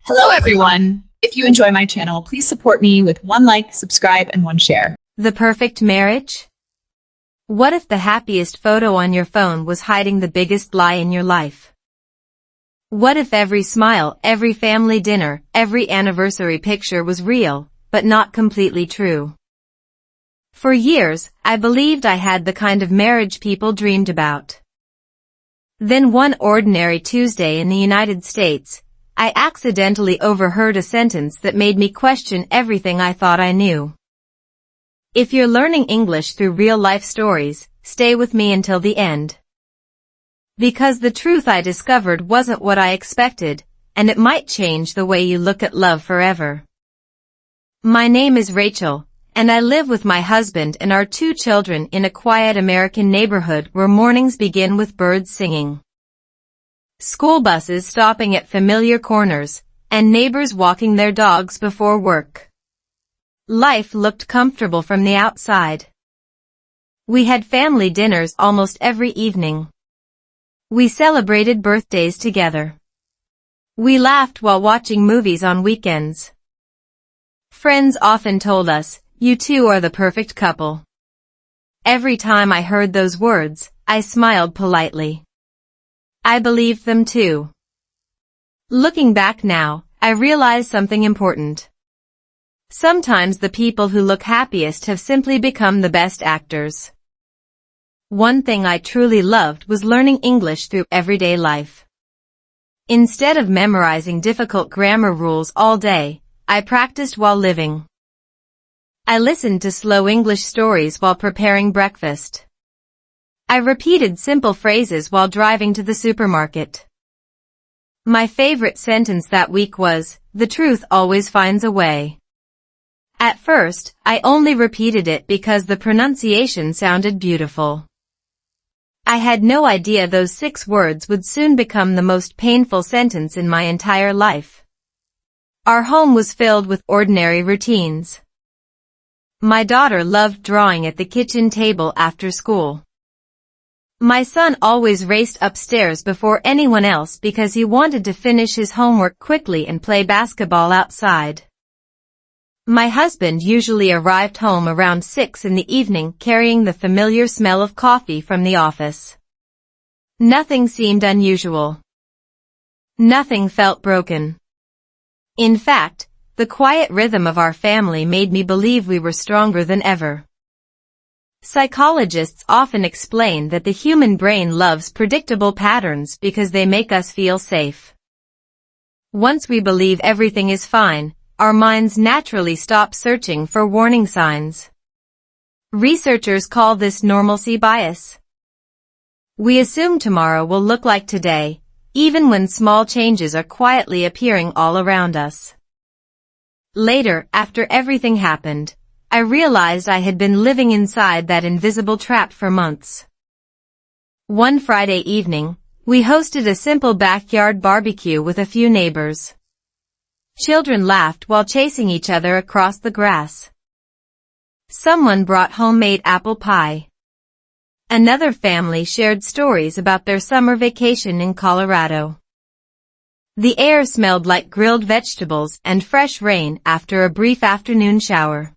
Hello, everyone. If you enjoy my channel, please support me with one like, subscribe, and one share. The perfect marriage? What if the happiest photo on your phone was hiding the biggest lie in your life? What if every smile, every family dinner, every anniversary picture was real, but not completely true? For years, I believed I had the kind of marriage people dreamed about. Then one ordinary Tuesday in the United States, I accidentally overheard a sentence that made me question everything I thought I knew. If you're learning English through real-life stories, stay with me until the end. Because the truth I discovered wasn't what I expected, and it might change the way you look at love forever. My name is Rachel, and I live with my husband and our 2 children in a quiet American neighborhood where mornings begin with birds singing, school buses stopping at familiar corners, and neighbors walking their dogs before work. Life looked comfortable from the outside. We had family dinners almost every evening. We celebrated birthdays together. We laughed while watching movies on weekends. Friends often told us, "You two are the perfect couple." Every time I heard those words, I smiled politely. I believed them too. Looking back now, I realize something important. Sometimes the people who look happiest have simply become the best actors. One thing I truly loved was learning English through everyday life. Instead of memorizing difficult grammar rules all day, I practiced while living. I listened to slow English stories while preparing breakfast. I repeated simple phrases while driving to the supermarket. My favorite sentence that week was, "The truth always finds a way." At first, I only repeated it because the pronunciation sounded beautiful. I had no idea those 6 words would soon become the most painful sentence in my entire life. Our home was filled with ordinary routines. My daughter loved drawing at the kitchen table after school. My son always raced upstairs before anyone else because he wanted to finish his homework quickly and play basketball outside. My husband usually arrived home around 6 in the evening carrying the familiar smell of coffee from the office. Nothing seemed unusual. Nothing felt broken. In fact, the quiet rhythm of our family made me believe we were stronger than ever. Psychologists often explain that the human brain loves predictable patterns because they make us feel safe. Once we believe everything is fine, our minds naturally stop searching for warning signs. Researchers call this normalcy bias. We assume tomorrow will look like today, even when small changes are quietly appearing all around us. Later, after everything happened, I realized I had been living inside that invisible trap for months. One Friday evening, we hosted a simple backyard barbecue with a few neighbors. Children laughed while chasing each other across the grass. Someone brought homemade apple pie. Another family shared stories about their summer vacation in Colorado. The air smelled like grilled vegetables and fresh rain after a brief afternoon shower.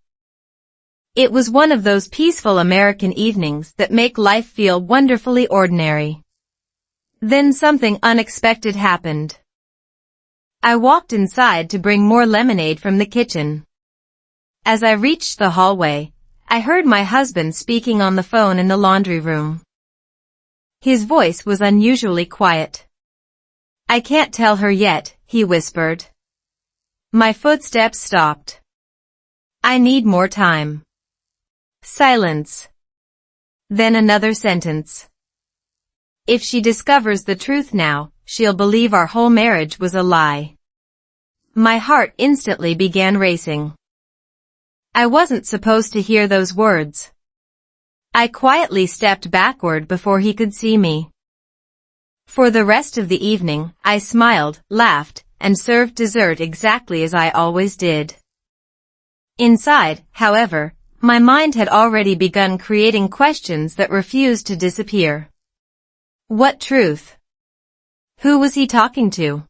It was one of those peaceful American evenings that make life feel wonderfully ordinary. Then something unexpected happened. I walked inside to bring more lemonade from the kitchen. As I reached the hallway, I heard my husband speaking on the phone in the laundry room. His voice was unusually quiet. "I can't tell her yet," he whispered. My footsteps stopped. "I need more time." Silence. Then another sentence. "If she discovers the truth now, she'll believe our whole marriage was a lie." My heart instantly began racing. I wasn't supposed to hear those words. I quietly stepped backward before he could see me. For the rest of the evening, I smiled, laughed, and served dessert exactly as I always did. Inside, however, my mind had already begun creating questions that refused to disappear. What truth? Who was he talking to?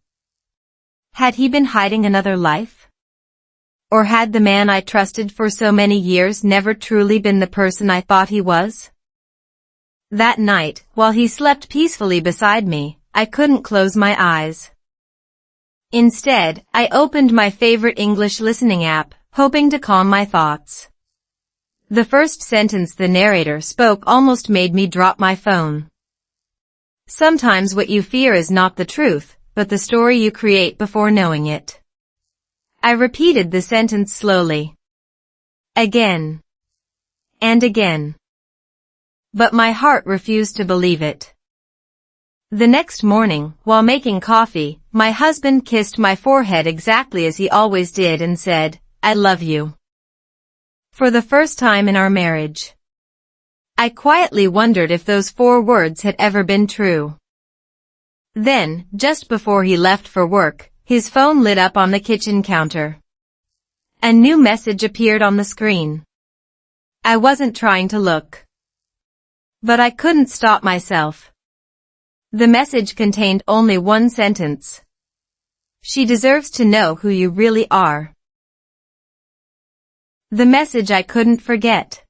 Had he been hiding another life? Or had the man I trusted for so many years never truly been the person I thought he was? That night, while he slept peacefully beside me, I couldn't close my eyes. Instead, I opened my favorite English listening app, hoping to calm my thoughts. The first sentence the narrator spoke almost made me drop my phone. Sometimes what you fear is not the truth, but the story you create before knowing it. I repeated the sentence slowly. Again. And again. But my heart refused to believe it. The next morning, while making coffee, my husband kissed my forehead exactly as he always did and said, "I love you." For the first time in our marriage. I quietly wondered if those 4 words had ever been true. Then, just before he left for work, his phone lit up on the kitchen counter. A new message appeared on the screen. I wasn't trying to look. But I couldn't stop myself. The message contained only one sentence. "She deserves to know who you really are." The message I couldn't forget.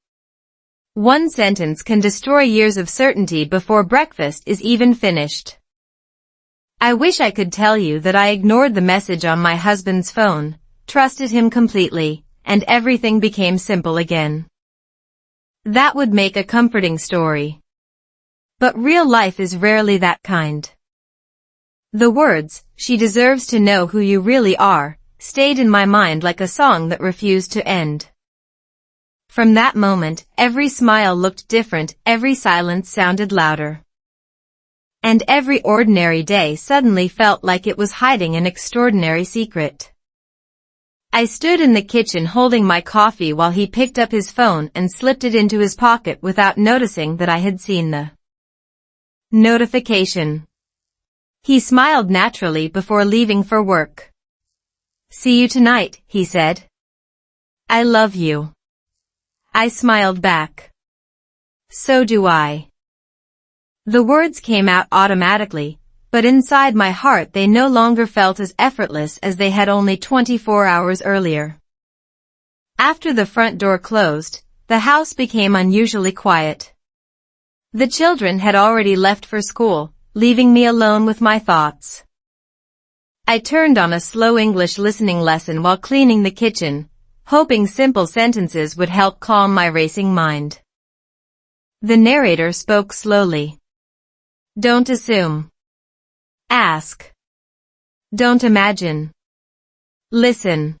One sentence can destroy years of certainty before breakfast is even finished. I wish I could tell you that I ignored the message on my husband's phone, trusted him completely, and everything became simple again. That would make a comforting story. But real life is rarely that kind. The words, "She deserves to know who you really are," stayed in my mind like a song that refused to end. From that moment, every smile looked different, every silence sounded louder. And every ordinary day suddenly felt like it was hiding an extraordinary secret. I stood in the kitchen holding my coffee while he picked up his phone and slipped it into his pocket without noticing that I had seen the notification. He smiled naturally before leaving for work. "See you tonight," he said. "I love you." I smiled back. "So do I." The words came out automatically, but inside my heart they no longer felt as effortless as they had only 24 hours earlier. After the front door closed, the house became unusually quiet. The children had already left for school, leaving me alone with my thoughts. I turned on a slow English listening lesson while cleaning the kitchen, hoping simple sentences would help calm my racing mind. The narrator spoke slowly. "Don't assume. Ask. Don't imagine. Listen."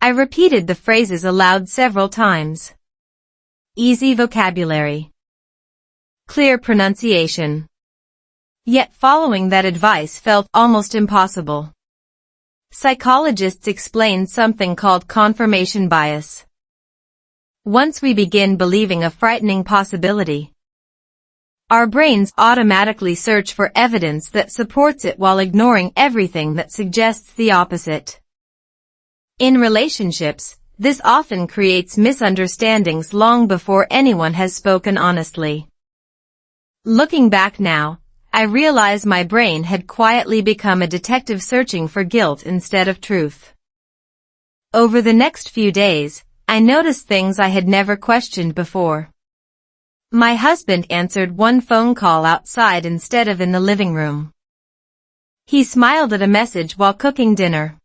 I repeated the phrases aloud several times. Easy vocabulary. Clear pronunciation. Yet following that advice felt almost impossible. Psychologists explain something called confirmation bias. Once we begin believing a frightening possibility, our brains automatically search for evidence that supports it while ignoring everything that suggests the opposite. In relationships, this often creates misunderstandings long before anyone has spoken honestly. Looking back now, I realize my brain had quietly become a detective searching for guilt instead of truth. Over the next few days, I noticed things I had never questioned before. My husband answered one phone call outside instead of in the living room. He smiled at a message while cooking dinner.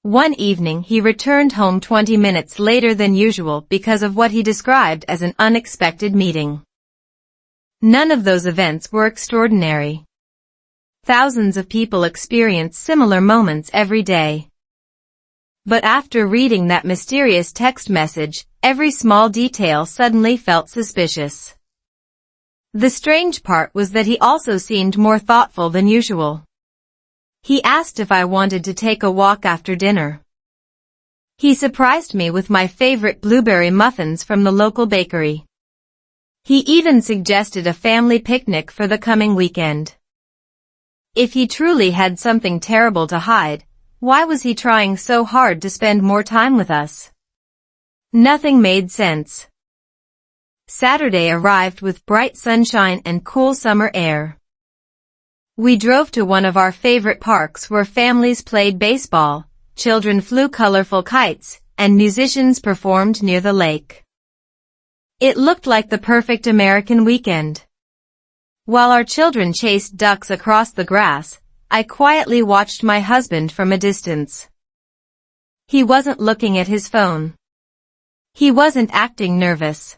One evening he returned home 20 minutes later than usual because of what he described as an unexpected meeting. None of those events were extraordinary. Thousands of people experience similar moments every day. But after reading that mysterious text message, every small detail suddenly felt suspicious. The strange part was that he also seemed more thoughtful than usual. He asked if I wanted to take a walk after dinner. He surprised me with my favorite blueberry muffins from the local bakery. He even suggested a family picnic for the coming weekend. If he truly had something terrible to hide, why was he trying so hard to spend more time with us? Nothing made sense. Saturday arrived with bright sunshine and cool summer air. We drove to one of our favorite parks where families played baseball, children flew colorful kites, and musicians performed near the lake. It looked like the perfect American weekend. While our children chased ducks across the grass, I quietly watched my husband from a distance. He wasn't looking at his phone. He wasn't acting nervous.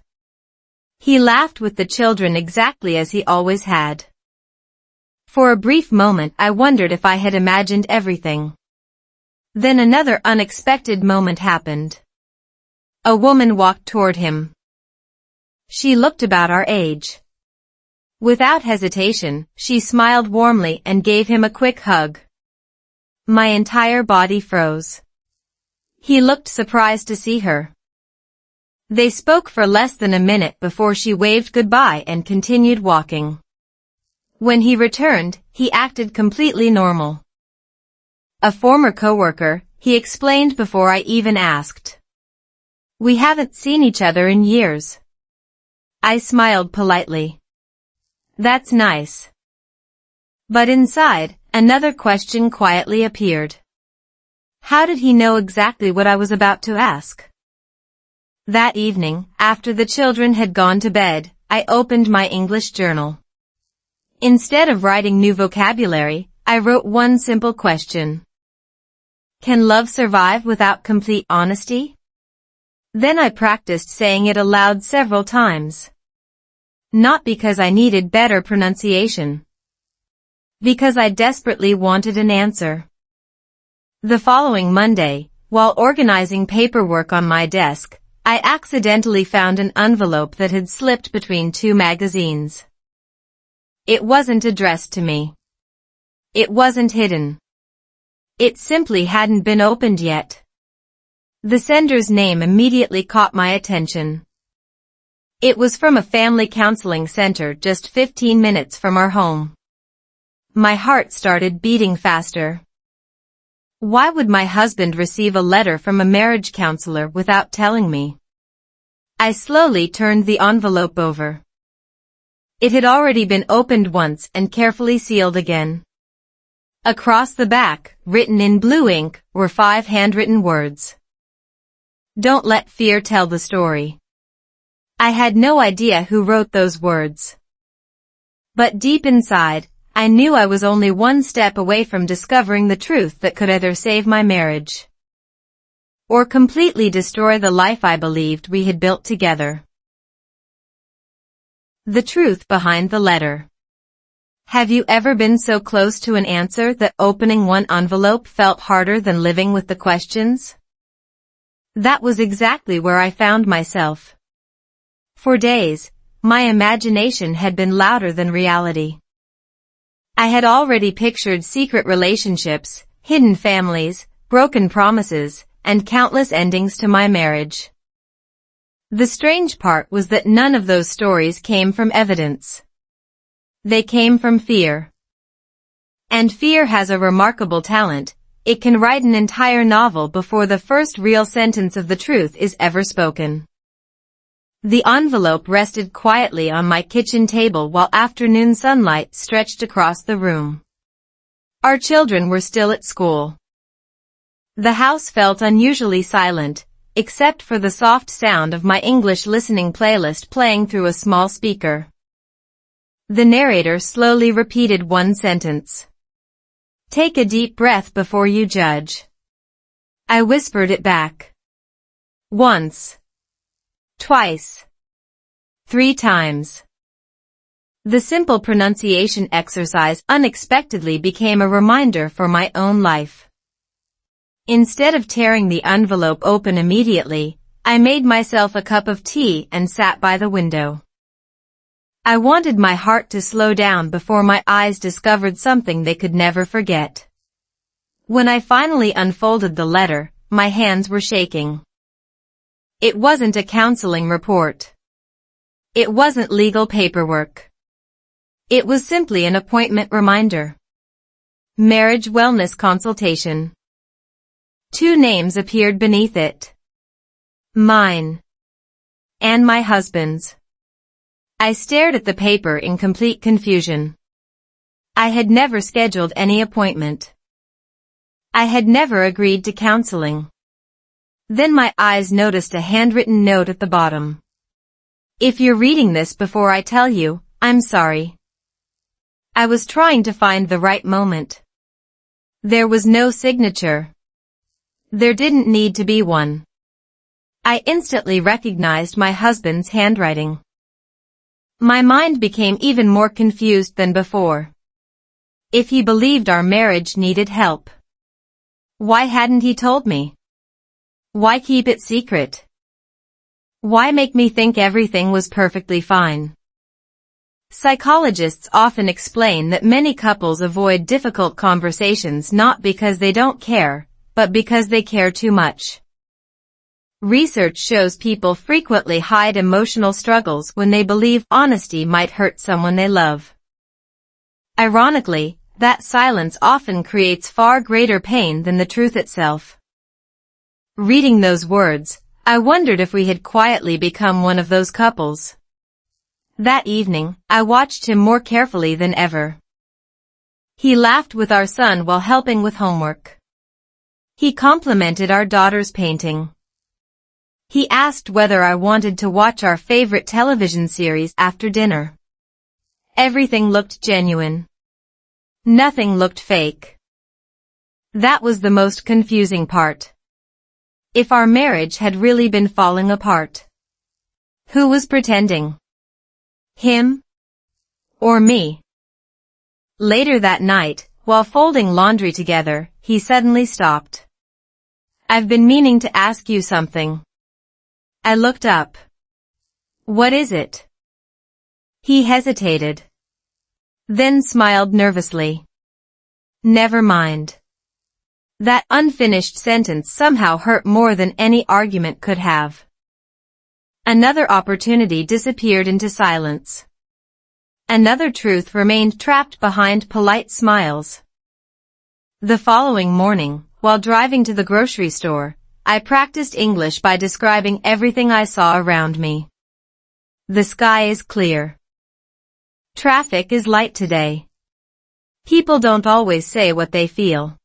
He laughed with the children exactly as he always had. For a brief moment I wondered if I had imagined everything. Then another unexpected moment happened. A woman walked toward him. She looked about our age. Without hesitation, she smiled warmly and gave him a quick hug. My entire body froze. He looked surprised to see her. They spoke for less than a minute before she waved goodbye and continued walking. When he returned, he acted completely normal. A former coworker, he explained before I even asked. We haven't seen each other in years. I smiled politely. That's nice. But inside, another question quietly appeared. How did he know exactly what I was about to ask? That evening, after the children had gone to bed, I opened my English journal. Instead of writing new vocabulary, I wrote one simple question. Can love survive without complete honesty? Then I practiced saying it aloud several times. Not because I needed better pronunciation. Because I desperately wanted an answer. The following Monday, while organizing paperwork on my desk, I accidentally found an envelope that had slipped between two magazines. It wasn't addressed to me. It wasn't hidden. It simply hadn't been opened yet. The sender's name immediately caught my attention. It was from a family counseling center just 15 minutes from our home. My heart started beating faster. Why would my husband receive a letter from a marriage counselor without telling me? I slowly turned the envelope over. It had already been opened once and carefully sealed again. Across the back, written in blue ink, were 5 handwritten words. Don't let fear tell the story. I had no idea who wrote those words. But deep inside, I knew I was only one step away from discovering the truth that could either save my marriage or completely destroy the life I believed we had built together. The truth behind the letter. Have you ever been so close to an answer that opening one envelope felt harder than living with the questions? That was exactly where I found myself. For days, my imagination had been louder than reality. I had already pictured secret relationships, hidden families, broken promises, and countless endings to my marriage. The strange part was that none of those stories came from evidence. They came from fear. And fear has a remarkable talent. It can write an entire novel before the first real sentence of the truth is ever spoken. The envelope rested quietly on my kitchen table while afternoon sunlight stretched across the room. Our children were still at school. The house felt unusually silent, except for the soft sound of my English listening playlist playing through a small speaker. The narrator slowly repeated one sentence. Take a deep breath before you judge. I whispered it back. Once. Twice. 3 times. The simple pronunciation exercise unexpectedly became a reminder for my own life. Instead of tearing the envelope open immediately, I made myself a cup of tea and sat by the window. I wanted my heart to slow down before my eyes discovered something they could never forget. When I finally unfolded the letter, my hands were shaking. It wasn't a counseling report. It wasn't legal paperwork. It was simply an appointment reminder. Marriage wellness consultation. 2 names appeared beneath it. Mine. And my husband's. I stared at the paper in complete confusion. I had never scheduled any appointment. I had never agreed to counseling. Then my eyes noticed a handwritten note at the bottom. If you're reading this before I tell you, I'm sorry. I was trying to find the right moment. There was no signature. There didn't need to be one. I instantly recognized my husband's handwriting. My mind became even more confused than before. If he believed our marriage needed help, why hadn't he told me? Why keep it secret? Why make me think everything was perfectly fine? Psychologists often explain that many couples avoid difficult conversations not because they don't care, but because they care too much. Research shows people frequently hide emotional struggles when they believe honesty might hurt someone they love. Ironically, that silence often creates far greater pain than the truth itself. Reading those words, I wondered if we had quietly become one of those couples. That evening, I watched him more carefully than ever. He laughed with our son while helping with homework. He complimented our daughter's painting. He asked whether I wanted to watch our favorite television series after dinner. Everything looked genuine. Nothing looked fake. That was the most confusing part. If our marriage had really been falling apart, who was pretending? Him? Or me? Later that night, while folding laundry together, he suddenly stopped. I've been meaning to ask you something. I looked up. What is it? He hesitated. Then smiled nervously. Never mind. That unfinished sentence somehow hurt more than any argument could have. Another opportunity disappeared into silence. Another truth remained trapped behind polite smiles. The following morning, while driving to the grocery store, I practiced English by describing everything I saw around me. The sky is clear. Traffic is light today. People don't always say what they feel.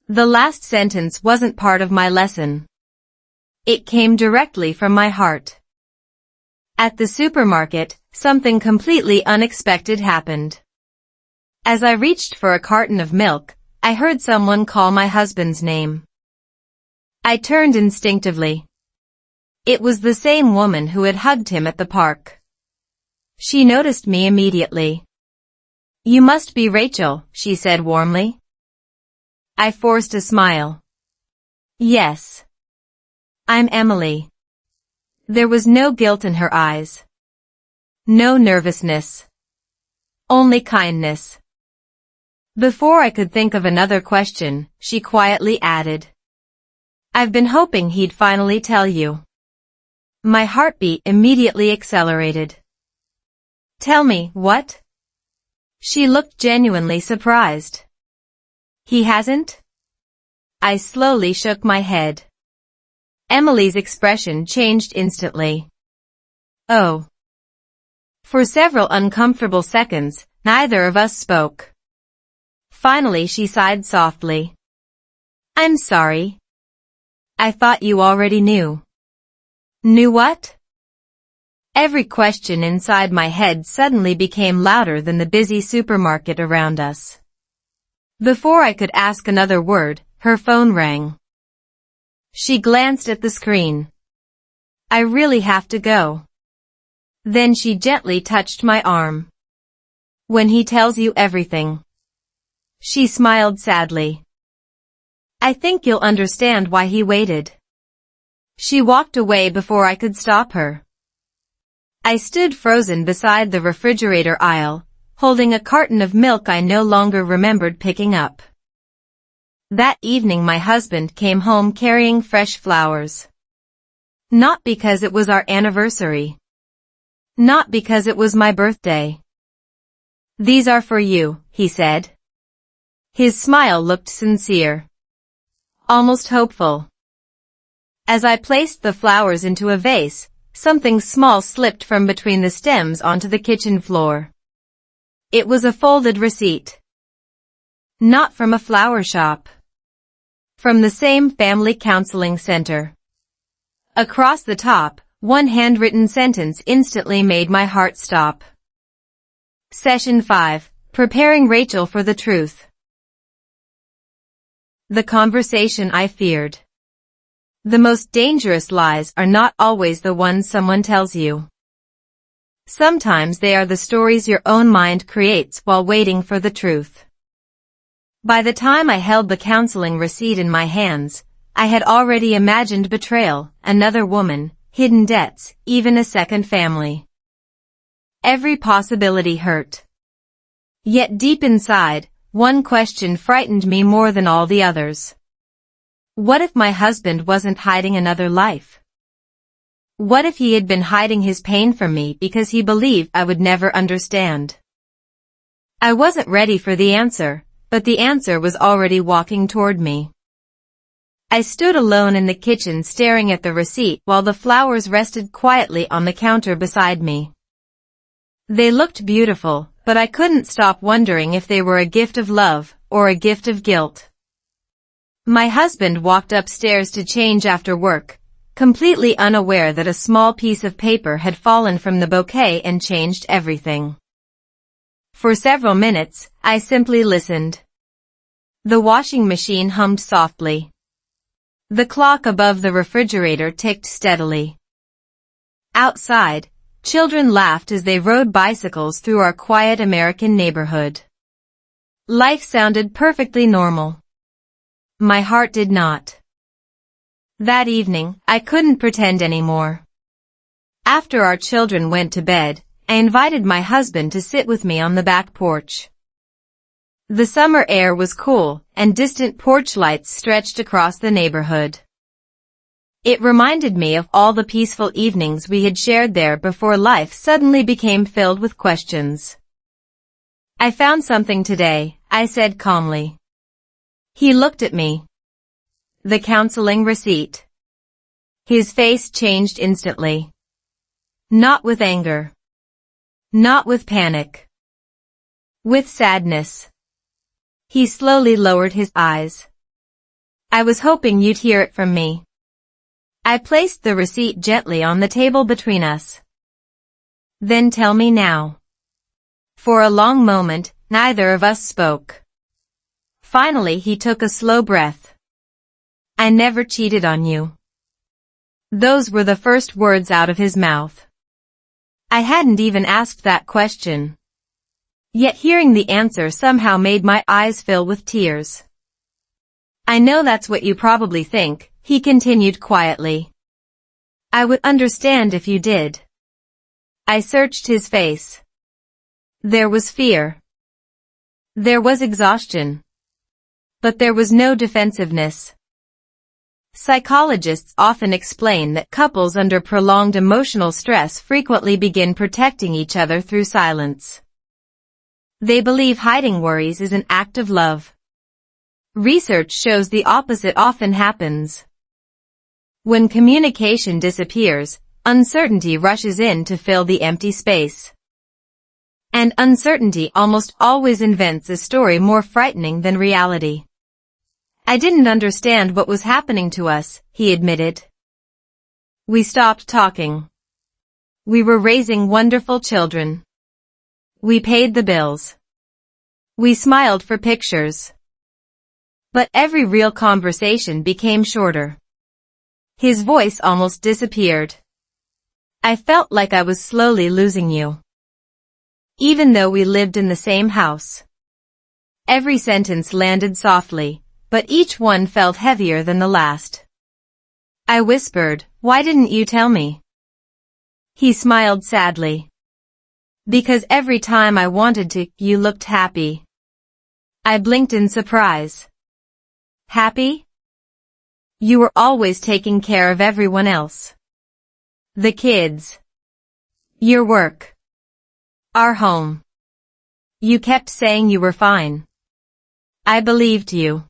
The last sentence wasn't part of my lesson. It came directly from my heart. At the supermarket, something completely unexpected happened. As I reached for a carton of milk, I heard someone call my husband's name. I turned instinctively. It was the same woman who had hugged him at the park. She noticed me immediately. You must be Rachel, she said warmly. I forced a smile. Yes. I'm Emily. There was no guilt in her eyes. No nervousness. Only kindness. Before I could think of another question, she quietly added. I've been hoping he'd finally tell you. My heartbeat immediately accelerated. Tell me, what? She looked genuinely surprised. He hasn't? I slowly shook my head. Emily's expression changed instantly. Oh. For several uncomfortable seconds, neither of us spoke. Finally she sighed softly. I'm sorry. I thought you already knew. Knew what? Every question inside my head suddenly became louder than the busy supermarket around us. Before I could ask another word, her phone rang. She glanced at the screen. I really have to go. Then she gently touched my arm. When he tells you everything. She smiled sadly. I think you'll understand why he waited. She walked away before I could stop her. I stood frozen beside the refrigerator aisle, holding a carton of milk I no longer remembered picking up. That evening my husband came home carrying fresh flowers. Not because it was our anniversary. Not because it was my birthday. These are for you, he said. His smile looked sincere. Almost hopeful. As I placed the flowers into a vase, something small slipped from between the stems onto the kitchen floor. It was a folded receipt. Not from a flower shop. From the same family counseling center. Across the top, one handwritten sentence instantly made my heart stop. Session 5. Preparing Rachel for the truth. The conversation I feared. The most dangerous lies are not always the ones someone tells you. Sometimes they are the stories your own mind creates while waiting for the truth. By the time I held the counseling receipt in my hands, I had already imagined betrayal, another woman, hidden debts, even a second family. Every possibility hurt. Yet deep inside, one question frightened me more than all the others. What if my husband wasn't hiding another life? What if he had been hiding his pain from me because he believed I would never understand? I wasn't ready for the answer, but the answer was already walking toward me. I stood alone in the kitchen staring at the receipt while the flowers rested quietly on the counter beside me. They looked beautiful, but I couldn't stop wondering if they were a gift of love or a gift of guilt. My husband walked upstairs to change after work, completely unaware that a small piece of paper had fallen from the bouquet and changed everything. For several minutes, I simply listened. The washing machine hummed softly. The clock above the refrigerator ticked steadily. Outside, children laughed as they rode bicycles through our quiet American neighborhood. Life sounded perfectly normal. My heart did not. That evening, I couldn't pretend anymore. After our children went to bed, I invited my husband to sit with me on the back porch. The summer air was cool, and distant porch lights stretched across the neighborhood. It reminded me of all the peaceful evenings we had shared there before life suddenly became filled with questions. I found something today, I said calmly. He looked at me. The counseling receipt. His face changed instantly. Not with anger. Not with panic. With sadness. He slowly lowered his eyes. I was hoping you'd hear it from me. I placed the receipt gently on the table between us. Then tell me now. For a long moment, neither of us spoke. Finally he took a slow breath. I never cheated on you. Those were the first words out of his mouth. I hadn't even asked that question. Yet hearing the answer somehow made my eyes fill with tears. I know that's what you probably think, he continued quietly. I would understand if you did. I searched his face. There was fear. There was exhaustion. But there was no defensiveness. Psychologists often explain that couples under prolonged emotional stress frequently begin protecting each other through silence. They believe hiding worries is an act of love. Research shows the opposite often happens. When communication disappears, uncertainty rushes in to fill the empty space. And uncertainty almost always invents a story more frightening than reality. I didn't understand what was happening to us, he admitted. We stopped talking. We were raising wonderful children. We paid the bills. We smiled for pictures. But every real conversation became shorter. His voice almost disappeared. I felt like I was slowly losing you. Even though we lived in the same house. Every sentence landed softly, but each one felt heavier than the last. I whispered, "Why didn't you tell me?" He smiled sadly. Because every time I wanted to, you looked happy. I blinked in surprise. Happy? You were always taking care of everyone else. The kids. Your work. Our home. You kept saying you were fine. I believed you.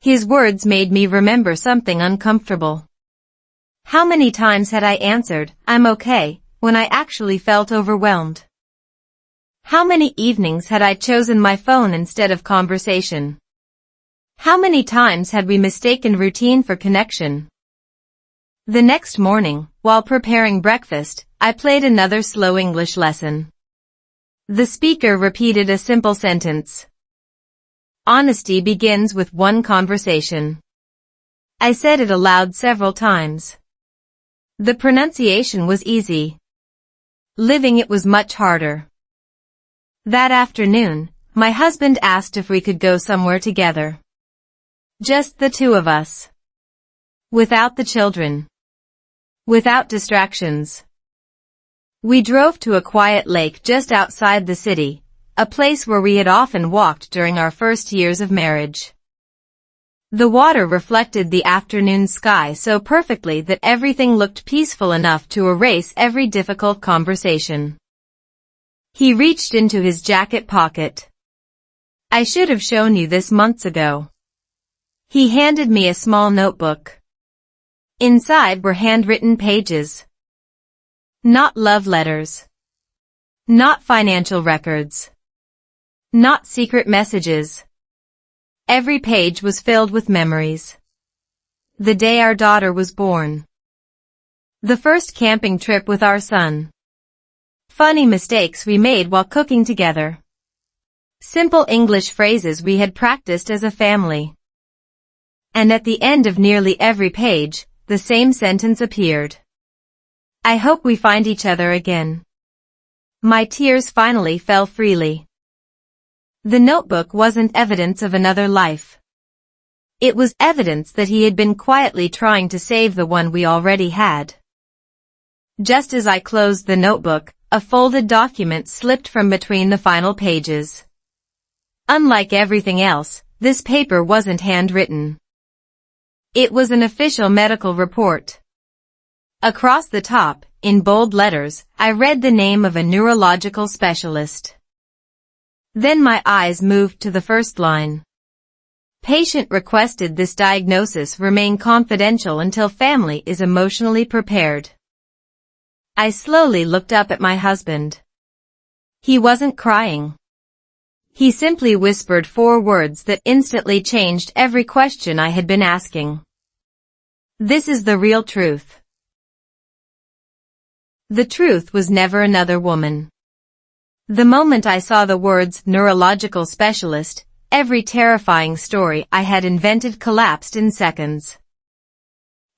His words made me remember something uncomfortable. How many times had I answered, "I'm okay," when I actually felt overwhelmed? How many evenings had I chosen my phone instead of conversation? How many times had we mistaken routine for connection? The next morning, while preparing breakfast, I played another slow English lesson. The speaker repeated a simple sentence. Honesty begins with one conversation. I said it aloud several times. The pronunciation was easy. Living it was much harder. That afternoon, my husband asked if we could go somewhere together. Just the two of us. Without the children. Without distractions. We drove to a quiet lake just outside the city, a place where we had often walked during our first years of marriage. The water reflected the afternoon sky so perfectly that everything looked peaceful enough to erase every difficult conversation. He reached into his jacket pocket. I should have shown you this months ago. He handed me a small notebook. Inside were handwritten pages. Not love letters. Not financial records. Not secret messages. Every page was filled with memories. The day our daughter was born. The first camping trip with our son. Funny mistakes we made while cooking together. Simple English phrases we had practiced as a family. And at the end of nearly every page, the same sentence appeared. I hope we find each other again. My tears finally fell freely. The notebook wasn't evidence of another life. It was evidence that he had been quietly trying to save the one we already had. Just as I closed the notebook, a folded document slipped from between the final pages. Unlike everything else, this paper wasn't handwritten. It was an official medical report. Across the top, in bold letters, I read the name of a neurological specialist. Then my eyes moved to the first line. Patient requested this diagnosis remain confidential until family is emotionally prepared. I slowly looked up at my husband. He wasn't crying. He simply whispered 4 words that instantly changed every question I had been asking. This is the real truth. The truth was never another woman. The moment I saw the words neurological specialist, every terrifying story I had invented collapsed in seconds.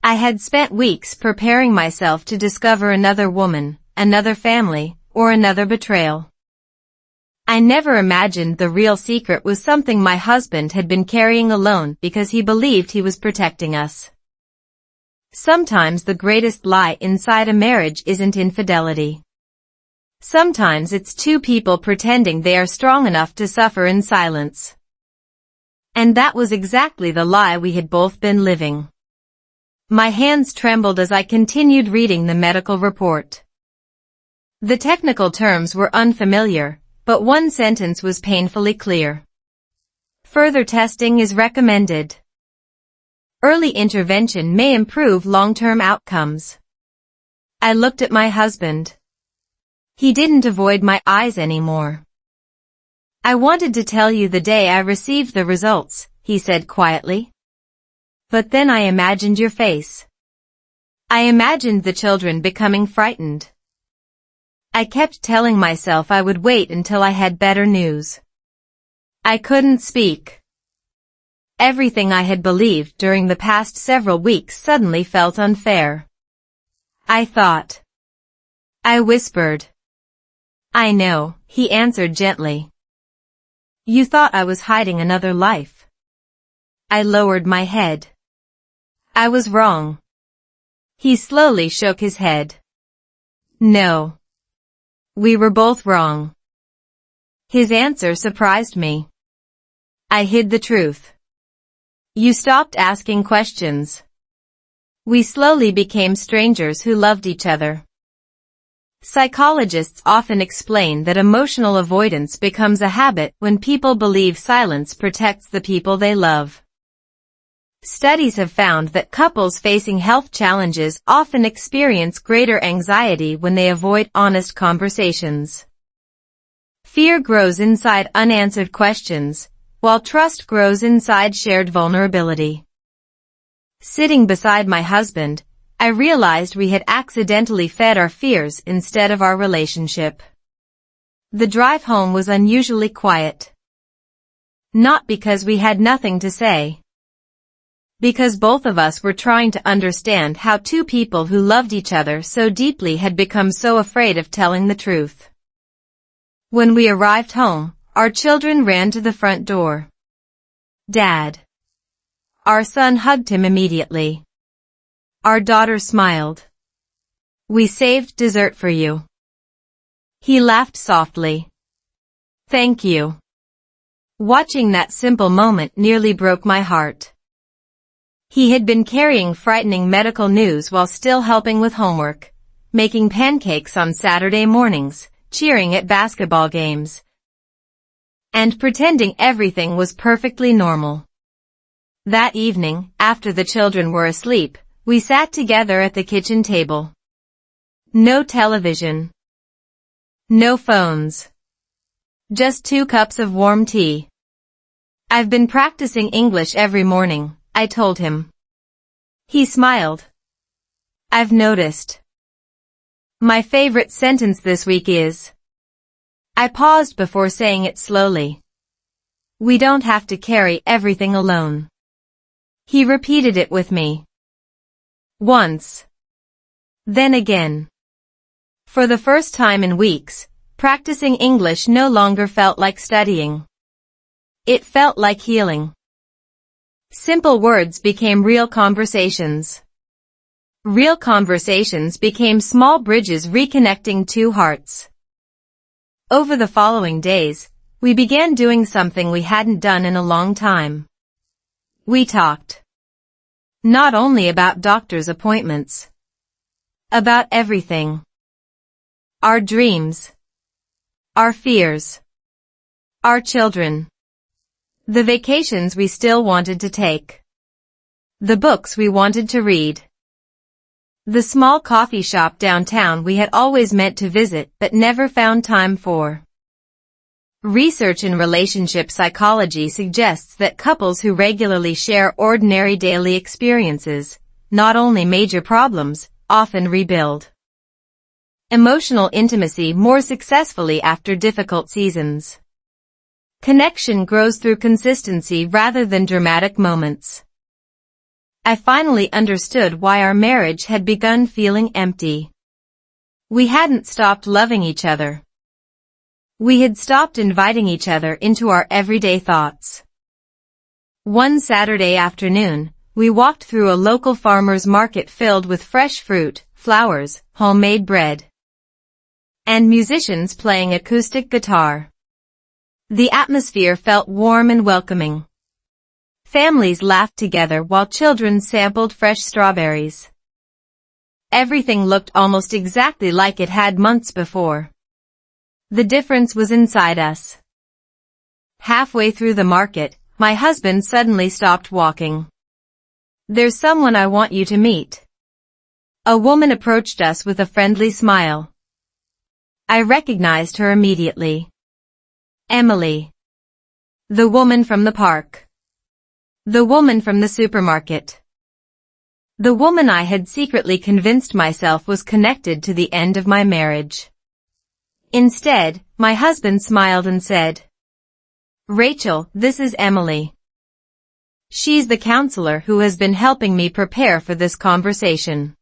I had spent weeks preparing myself to discover another woman, another family, or another betrayal. I never imagined the real secret was something my husband had been carrying alone because he believed he was protecting us. Sometimes the greatest lie inside a marriage isn't infidelity. Sometimes it's 2 people pretending they are strong enough to suffer in silence. And that was exactly the lie we had both been living. My hands trembled as I continued reading the medical report. The technical terms were unfamiliar, but one sentence was painfully clear. Further testing is recommended. Early intervention may improve long-term outcomes. I looked at my husband. He didn't avoid my eyes anymore. I wanted to tell you the day I received the results, he said quietly. But then I imagined your face. I imagined the children becoming frightened. I kept telling myself I would wait until I had better news. I couldn't speak. Everything I had believed during the past several weeks suddenly felt unfair. I thought. I whispered. I know, he answered gently. You thought I was hiding another life. I lowered my head. I was wrong. He slowly shook his head. No. We were both wrong. His answer surprised me. I hid the truth. You stopped asking questions. We slowly became strangers who loved each other. Psychologists often explain that emotional avoidance becomes a habit when people believe silence protects the people they love. Studies have found that couples facing health challenges often experience greater anxiety when they avoid honest conversations. Fear Fear grows inside unanswered questions, while trust grows inside shared vulnerability. Sitting beside my husband, I realized we had accidentally fed our fears instead of our relationship. The drive home was unusually quiet. Not because we had nothing to say. Because both of us were trying to understand how two people who loved each other so deeply had become so afraid of telling the truth. When we arrived home, our children ran to the front door. Dad. Our son hugged him immediately. Our daughter smiled. We saved dessert for you. He laughed softly. Thank you. Watching that simple moment nearly broke my heart. He had been carrying frightening medical news while still helping with homework, making pancakes on Saturday mornings, cheering at basketball games, and pretending everything was perfectly normal. That evening, after the children were asleep, we sat together at the kitchen table. No television. No phones. Just 2 cups of warm tea. I've been practicing English every morning, I told him. He smiled. I've noticed. My favorite sentence this week is. I paused before saying it slowly. We don't have to carry everything alone. He repeated it with me. Once. Then again. For the first time in weeks, practicing English no longer felt like studying. It felt like healing. Simple words became real conversations. Real conversations became small bridges reconnecting two hearts. Over the following days, we began doing something we hadn't done in a long time. We talked. Not only about doctor's appointments. About everything. Our dreams. Our fears. Our children. The vacations we still wanted to take. The books we wanted to read. The small coffee shop downtown we had always meant to visit but never found time for. Research in relationship psychology suggests that couples who regularly share ordinary daily experiences, not only major problems, often rebuild emotional intimacy more successfully after difficult seasons. Connection grows through consistency rather than dramatic moments. I finally understood why our marriage had begun feeling empty. We hadn't stopped loving each other. We had stopped inviting each other into our everyday thoughts. One Saturday afternoon, we walked through a local farmer's market filled with fresh fruit, flowers, homemade bread, and musicians playing acoustic guitar. The atmosphere felt warm and welcoming. Families laughed together while children sampled fresh strawberries. Everything looked almost exactly like it had months before. The difference was inside us. Halfway through the market, my husband suddenly stopped walking. There's someone I want you to meet. A woman approached us with a friendly smile. I recognized her immediately. Emily. The woman from the park. The woman from the supermarket. The woman I had secretly convinced myself was connected to the end of my marriage. Instead, my husband smiled and said, Rachel, this is Emily. She's the counselor who has been helping me prepare for this conversation.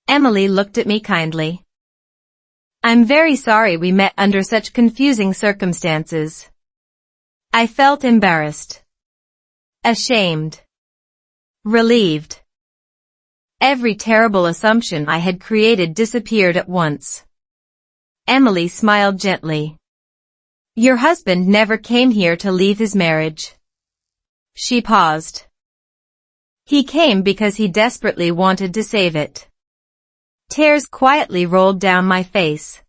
Emily looked at me kindly. I'm very sorry we met under such confusing circumstances. I felt embarrassed. Ashamed. Relieved. Every terrible assumption I had created disappeared at once. Emily smiled gently. Your husband never came here to leave his marriage. She paused. He came because he desperately wanted to save it. Tears quietly rolled down my face.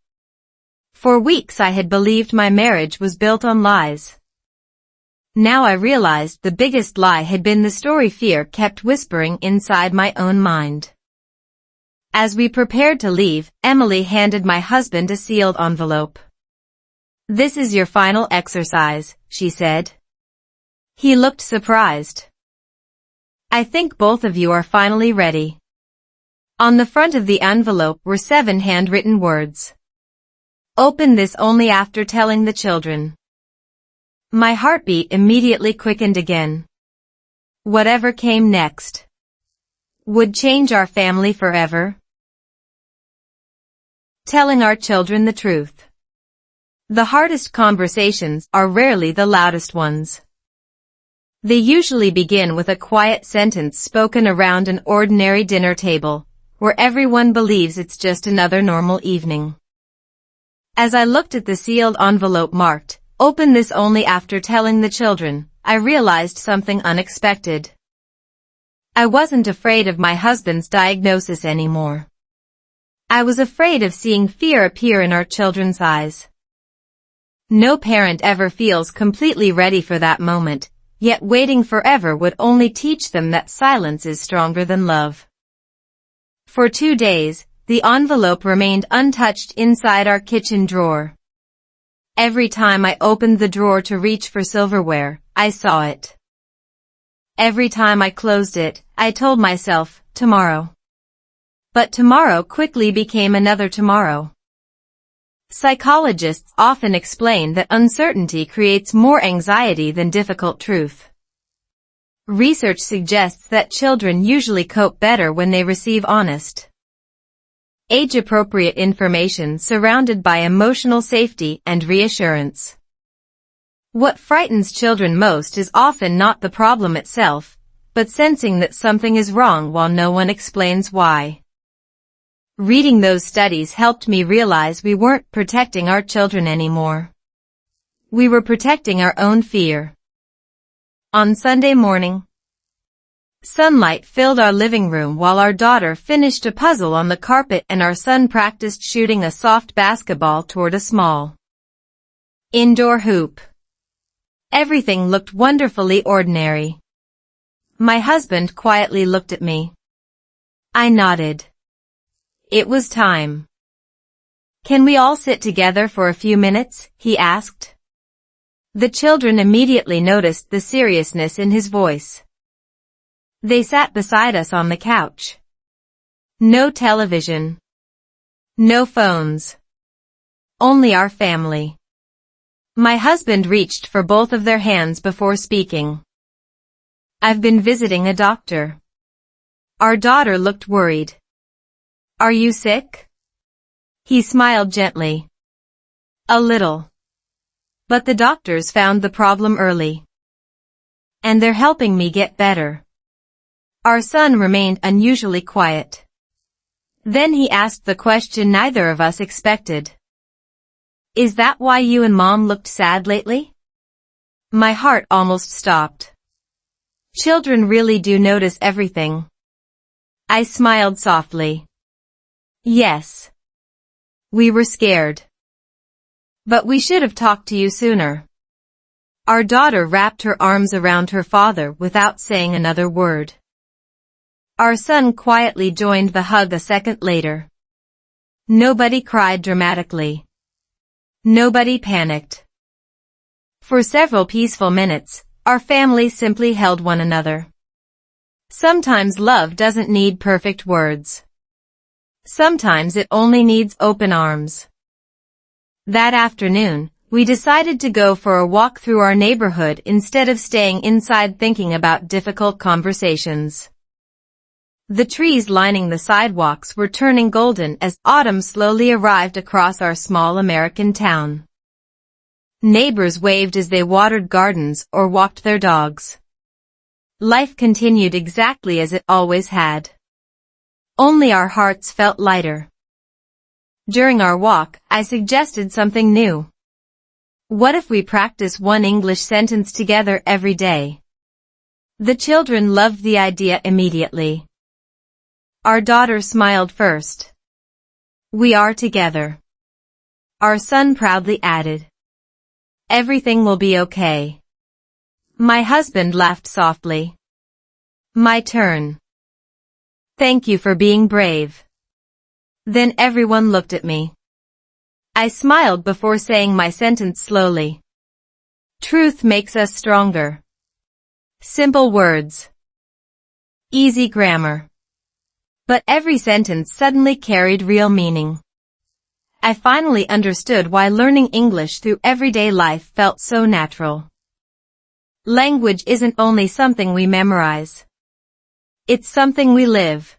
For weeks I had believed my marriage was built on lies. Now I realized the biggest lie had been the story fear kept whispering inside my own mind. As we prepared to leave, Emily handed my husband a sealed envelope. "This is your final exercise," she said. He looked surprised. "I think both of you are finally ready." On the front of the envelope were 7 handwritten words. "Open this only after telling the children." My heartbeat immediately quickened again. Whatever came next would change our family forever. Telling our children the truth. The hardest conversations are rarely the loudest ones. They usually begin with a quiet sentence spoken around an ordinary dinner table, where everyone believes it's just another normal evening. As I looked at the sealed envelope marked, "Open this only after telling the children," I realized something unexpected. I wasn't afraid of my husband's diagnosis anymore. I was afraid of seeing fear appear in our children's eyes. No parent ever feels completely ready for that moment, yet waiting forever would only teach them that silence is stronger than love. For 2 days, the envelope remained untouched inside our kitchen drawer. Every time I opened the drawer to reach for silverware, I saw it. Every time I closed it, I told myself, tomorrow. But tomorrow quickly became another tomorrow. Psychologists often explain that uncertainty creates more anxiety than difficult truth. Research suggests that children usually cope better when they receive honest, age-appropriate information surrounded by emotional safety and reassurance. What frightens children most is often not the problem itself, but sensing that something is wrong while no one explains why. Reading those studies helped me realize we weren't protecting our children anymore. We were protecting our own fear. On Sunday morning, sunlight filled our living room while our daughter finished a puzzle on the carpet and our son practiced shooting a soft basketball toward a small indoor hoop. Everything looked wonderfully ordinary. My husband quietly looked at me. I nodded. It was time. "Can we all sit together for a few minutes?" he asked. The children immediately noticed the seriousness in his voice. They sat beside us on the couch. No television. No phones. Only our family. My husband reached for both of their hands before speaking. "I've been visiting a doctor." Our daughter looked worried. "Are you sick?" He smiled gently. "A little. But the doctors found the problem early. And they're helping me get better." Our son remained unusually quiet. Then he asked the question neither of us expected. "Is that why you and Mom looked sad lately?" My heart almost stopped. Children really do notice everything. I smiled softly. "Yes. We were scared. But we should have talked to you sooner." Our daughter wrapped her arms around her father without saying another word. Our son quietly joined the hug a second later. Nobody cried dramatically. Nobody panicked. For several peaceful minutes, our family simply held one another. Sometimes love doesn't need perfect words. Sometimes it only needs open arms. That afternoon, we decided to go for a walk through our neighborhood instead of staying inside thinking about difficult conversations. The trees lining the sidewalks were turning golden as autumn slowly arrived across our small American town. Neighbors waved as they watered gardens or walked their dogs. Life continued exactly as it always had. Only our hearts felt lighter. During our walk, I suggested something new. What if we practice one English sentence together every day? The children loved the idea immediately. Our daughter smiled first. "We are together." Our son proudly added, "Everything will be okay." My husband laughed softly. "My turn." "Thank you for being brave." Then everyone looked at me. I smiled before saying my sentence slowly. Truth makes us stronger. Simple words. Easy grammar. But every sentence suddenly carried real meaning. I finally understood why learning English through everyday life felt so natural. Language isn't only something we memorize. It's something we live.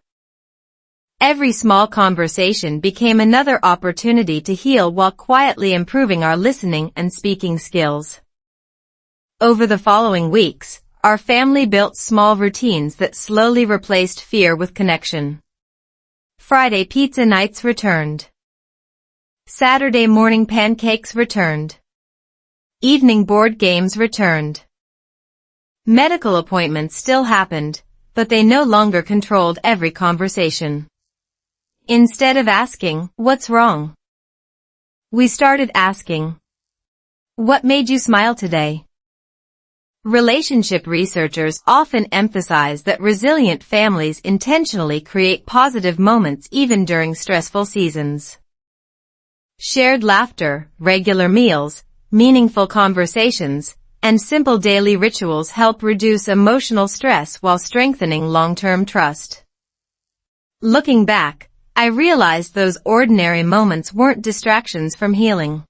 Every small conversation became another opportunity to heal while quietly improving our listening and speaking skills. Over the following weeks, our family built small routines that slowly replaced fear with connection. Friday pizza nights returned. Saturday morning pancakes returned. Evening board games returned. Medical appointments still happened, but they no longer controlled every conversation. Instead of asking, "What's wrong?" we started asking, "What made you smile today?" Relationship researchers often emphasize that resilient families intentionally create positive moments even during stressful seasons. Shared laughter, regular meals, meaningful conversations, and simple daily rituals help reduce emotional stress while strengthening long-term trust. Looking back, I realized those ordinary moments weren't distractions from healing.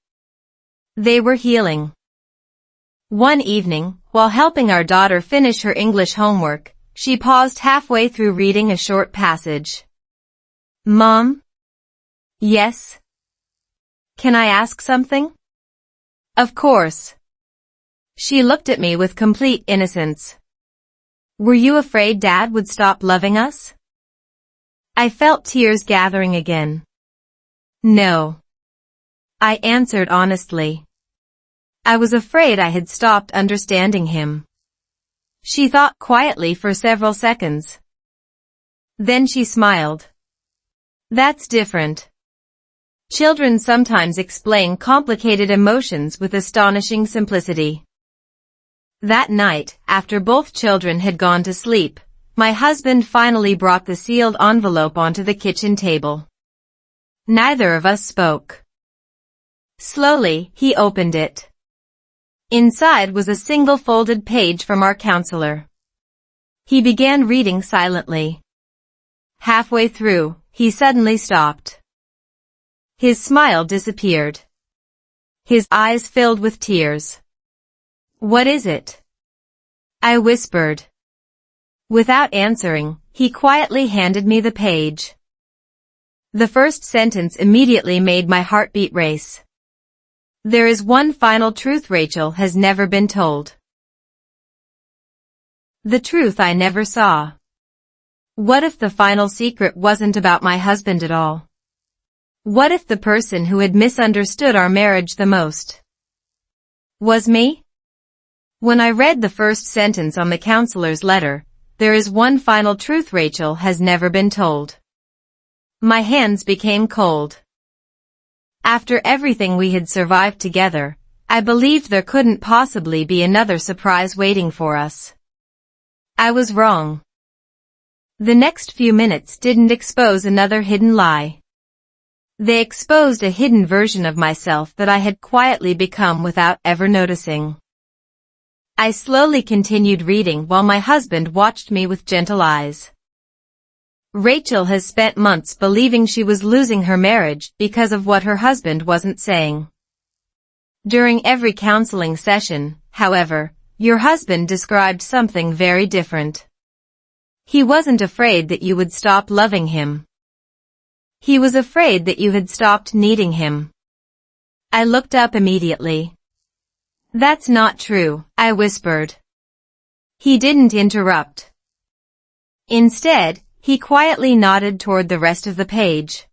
They were healing. One evening, while helping our daughter finish her English homework, she paused halfway through reading a short passage. "Mom?" "Yes?" "Can I ask something?" "Of course." She looked at me with complete innocence. "Were you afraid Dad would stop loving us?" I felt tears gathering again. "No," I answered honestly. I was afraid I had stopped understanding him. She thought quietly for several seconds. Then she smiled. "That's different." Children sometimes explain complicated emotions with astonishing simplicity. That night, after both children had gone to sleep, my husband finally brought the sealed envelope onto the kitchen table. Neither of us spoke. Slowly, he opened it. Inside was a single folded page from our counselor. He began reading silently. Halfway through, he suddenly stopped. His smile disappeared. His eyes filled with tears. "What is it?" I whispered. Without answering, he quietly handed me the page. The first sentence immediately made my heartbeat race. "There is one final truth Rachel has never been told. The truth I never saw." What if the final secret wasn't about my husband at all? What if the person who had misunderstood our marriage the most was me? When I read the first sentence on the counselor's letter, "There is one final truth Rachel has never been told," my hands became cold. After everything we had survived together, I believed there couldn't possibly be another surprise waiting for us. I was wrong. The next few minutes didn't expose another hidden lie. They exposed a hidden version of myself that I had quietly become without ever noticing. I slowly continued reading while my husband watched me with gentle eyes. Rachel has spent months believing she was losing her marriage because of what her husband wasn't saying. During every counseling session, however, your husband described something very different. He wasn't afraid that you would stop loving him. He was afraid that you had stopped needing him. I looked up immediately. "That's not true," I whispered. He didn't interrupt. Instead, he quietly nodded toward the rest of the page.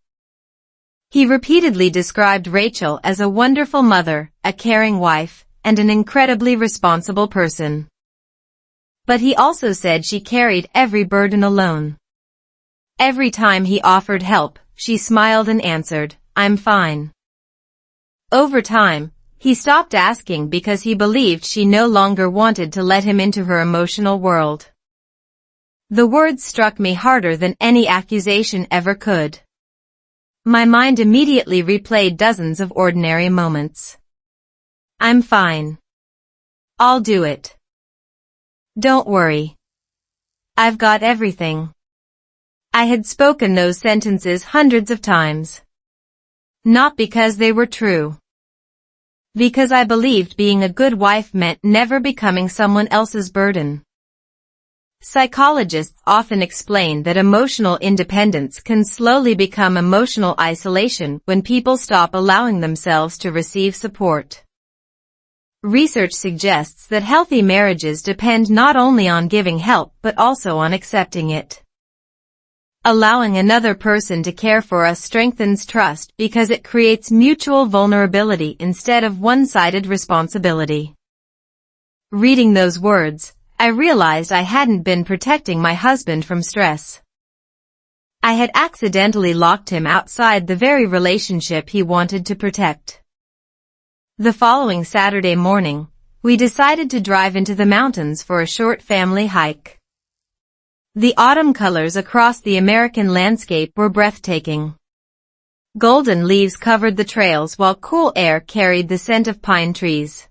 He repeatedly described Rachel as a wonderful mother, a caring wife, and an incredibly responsible person. But he also said she carried every burden alone. Every time he offered help, she smiled and answered, "I'm fine." Over time, he stopped asking because he believed she no longer wanted to let him into her emotional world. The words struck me harder than any accusation ever could. My mind immediately replayed dozens of ordinary moments. I'm fine. I'll do it. Don't worry. I've got everything. I had spoken those sentences hundreds of times. Not because they were true. Because I believed being a good wife meant never becoming someone else's burden. Psychologists often explain that emotional independence can slowly become emotional isolation when people stop allowing themselves to receive support. Research suggests that healthy marriages depend not only on giving help but also on accepting it. Allowing another person to care for us strengthens trust because it creates mutual vulnerability instead of one-sided responsibility. Reading those words, I realized I hadn't been protecting my husband from stress. I had accidentally locked him outside the very relationship he wanted to protect. The following Saturday morning, we decided to drive into the mountains for a short family hike. The autumn colors across the American landscape were breathtaking. Golden leaves covered the trails while cool air carried the scent of pine trees.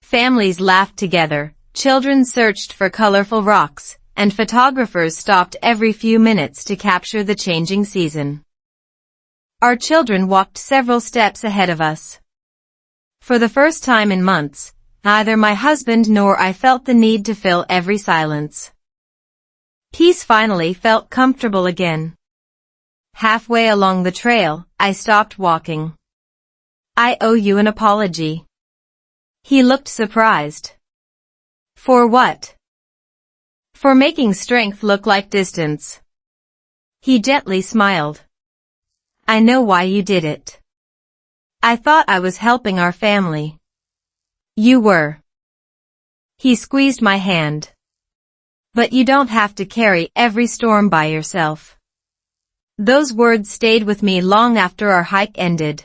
Families laughed together, children searched for colorful rocks, and photographers stopped every few minutes to capture the changing season. Our children walked several steps ahead of us. For the first time in months, neither my husband nor I felt the need to fill every silence. Peace finally felt comfortable again. Halfway along the trail, I stopped walking. I owe you an apology. He looked surprised. For what? For making strength look like distance. He gently smiled. I know why you did it. I thought I was helping our family. You were. He squeezed my hand. But you don't have to carry every storm by yourself. Those words stayed with me long after our hike ended.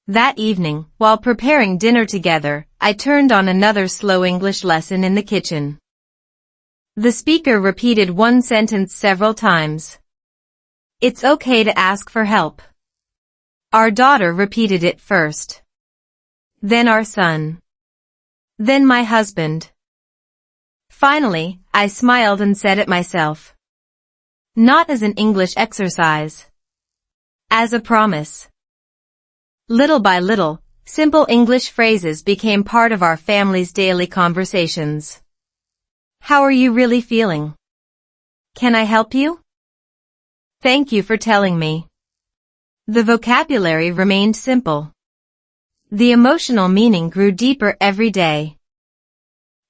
That evening, while preparing dinner together, I turned on another slow English lesson in the kitchen. The speaker repeated one sentence several times. It's okay to ask for help. Our daughter repeated it first. Then our son. Then my husband. Finally, I smiled and said it myself. Not as an English exercise. As a promise. Little by little, simple English phrases became part of our family's daily conversations. How are you really feeling? Can I help you? Thank you for telling me. The vocabulary remained simple. The emotional meaning grew deeper every day.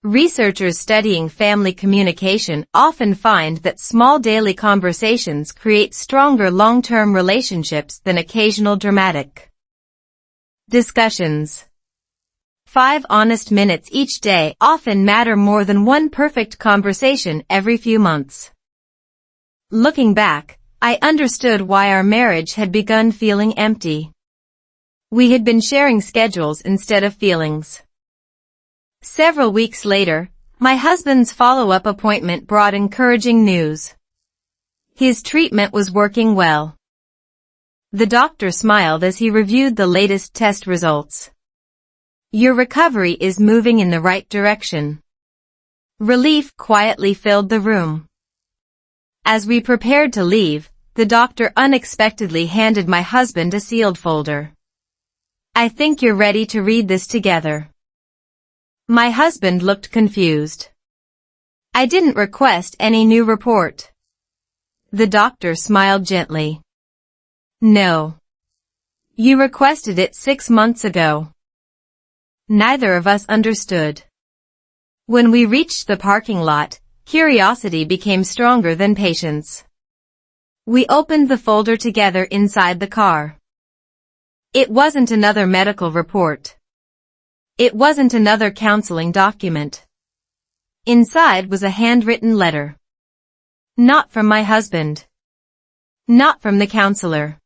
Researchers studying family communication often find that small daily conversations create stronger long-term relationships than occasional dramatic discussions. 5 honest minutes each day often matter more than one perfect conversation every few months. Looking back, I understood why our marriage had begun feeling empty. We had been sharing schedules instead of feelings. Several weeks later, my husband's follow-up appointment brought encouraging news. His treatment was working well. The doctor smiled as he reviewed the latest test results. Your recovery is moving in the right direction. Relief quietly filled the room. As we prepared to leave, the doctor unexpectedly handed my husband a sealed folder. I think you're ready to read this together. My husband looked confused. I didn't request any new report. The doctor smiled gently. No. You requested it 6 months ago. Neither of us understood. When we reached the parking lot, curiosity became stronger than patience. We opened the folder together inside the car. It wasn't another medical report. It wasn't another counseling document. Inside was a handwritten letter. Not from my husband. Not from the counselor.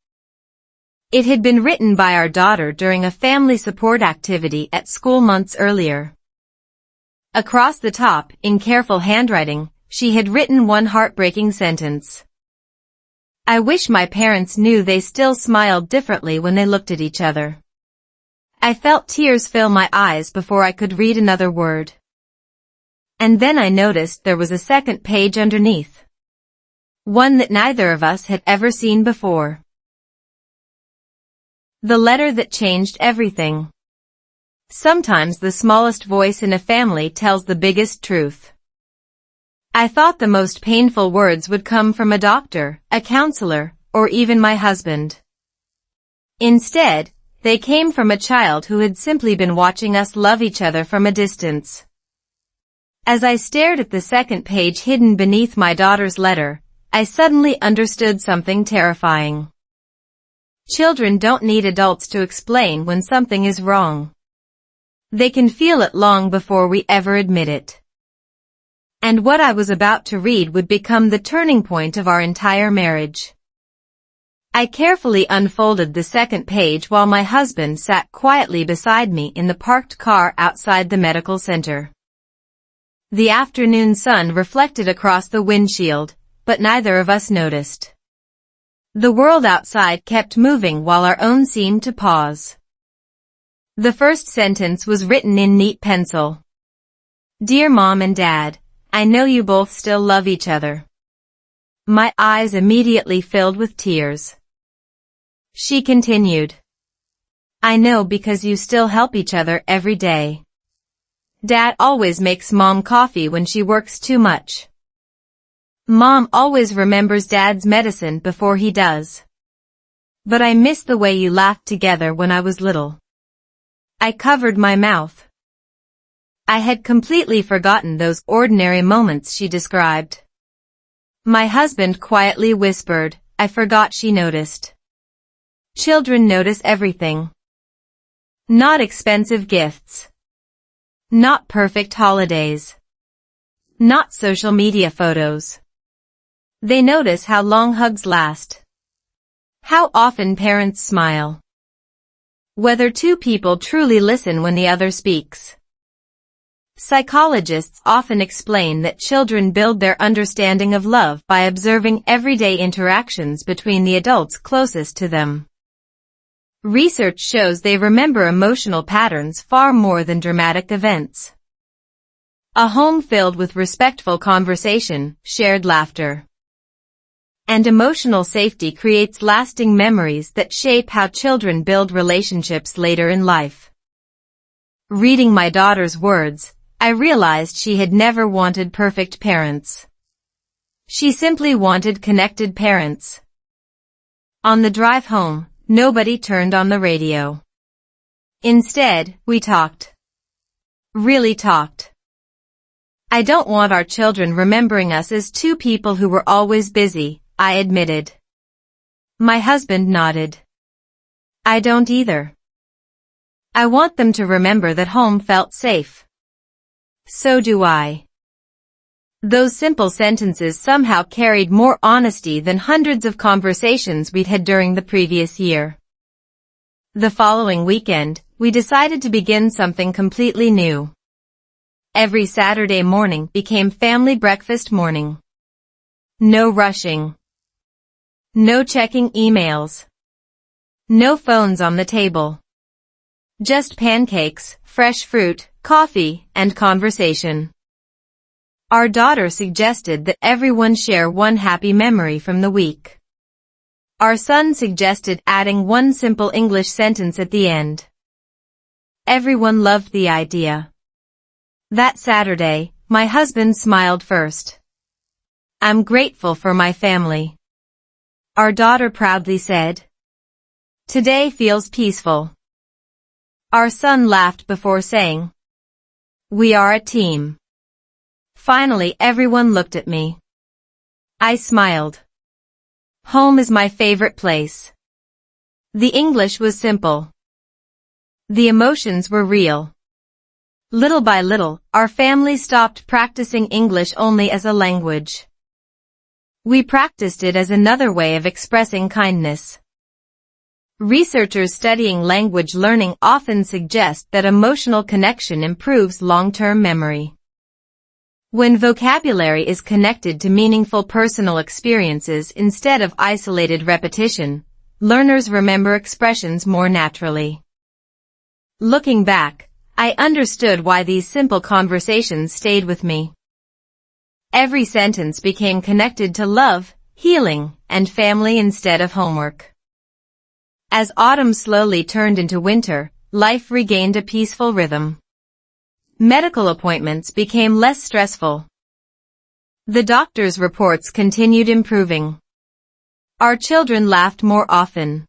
It had been written by our daughter during a family support activity at school months earlier. Across the top, in careful handwriting, she had written one heartbreaking sentence. I wish my parents knew they still smiled differently when they looked at each other. I felt tears fill my eyes before I could read another word. And then I noticed there was a second page underneath. One that neither of us had ever seen before. The letter that changed everything. Sometimes the smallest voice in a family tells the biggest truth. I thought the most painful words would come from a doctor, a counselor, or even my husband. Instead, they came from a child who had simply been watching us love each other from a distance. As I stared at the second page hidden beneath my daughter's letter, I suddenly understood something terrifying. Children don't need adults to explain when something is wrong. They can feel it long before we ever admit it. And what I was about to read would become the turning point of our entire marriage. I carefully unfolded the second page while my husband sat quietly beside me in the parked car outside the medical center. The afternoon sun reflected across the windshield, but neither of us noticed. The world outside kept moving while our own seemed to pause. The first sentence was written in neat pencil. Dear Mom and Dad, I know you both still love each other. My eyes immediately filled with tears. She continued. I know because you still help each other every day. Dad always makes Mom coffee when she works too much. Mom always remembers Dad's medicine before he does. But I miss the way you laughed together when I was little. I covered my mouth. I had completely forgotten those ordinary moments she described. My husband quietly whispered, I forgot she noticed. Children notice everything. Not expensive gifts. Not perfect holidays. Not social media photos. They notice how long hugs last. How often parents smile. Whether two people truly listen when the other speaks. Psychologists often explain that children build their understanding of love by observing everyday interactions between the adults closest to them. Research shows they remember emotional patterns far more than dramatic events. A home filled with respectful conversation, shared laughter, and emotional safety creates lasting memories that shape how children build relationships later in life. Reading my daughter's words, I realized she had never wanted perfect parents. She simply wanted connected parents. On the drive home, nobody turned on the radio. Instead, we talked. Really talked. I don't want our children remembering us as two people who were always busy, I admitted. My husband nodded. I don't either. I want them to remember that home felt safe. So do I. Those simple sentences somehow carried more honesty than hundreds of conversations we'd had during the previous year. The following weekend, we decided to begin something completely new. Every Saturday morning became family breakfast morning. No rushing. No checking emails. No phones on the table. Just pancakes, fresh fruit, coffee, and conversation. Our daughter suggested that everyone share one happy memory from the week. Our son suggested adding one simple English sentence at the end. Everyone loved the idea. That Saturday, my husband smiled first. I'm grateful for my family. Our daughter proudly said. Today feels peaceful. Our son laughed before saying. We are a team. Finally, everyone looked at me. I smiled. Home is my favorite place. The English was simple. The emotions were real. Little by little, our family stopped practicing English only as a language. We practiced it as another way of expressing kindness. Researchers studying language learning often suggest that emotional connection improves long-term memory. When vocabulary is connected to meaningful personal experiences instead of isolated repetition, learners remember expressions more naturally. Looking back, I understood why these simple conversations stayed with me. Every sentence became connected to love, healing, and family instead of homework. As autumn slowly turned into winter, life regained a peaceful rhythm. Medical appointments became less stressful. The doctor's reports continued improving. Our children laughed more often.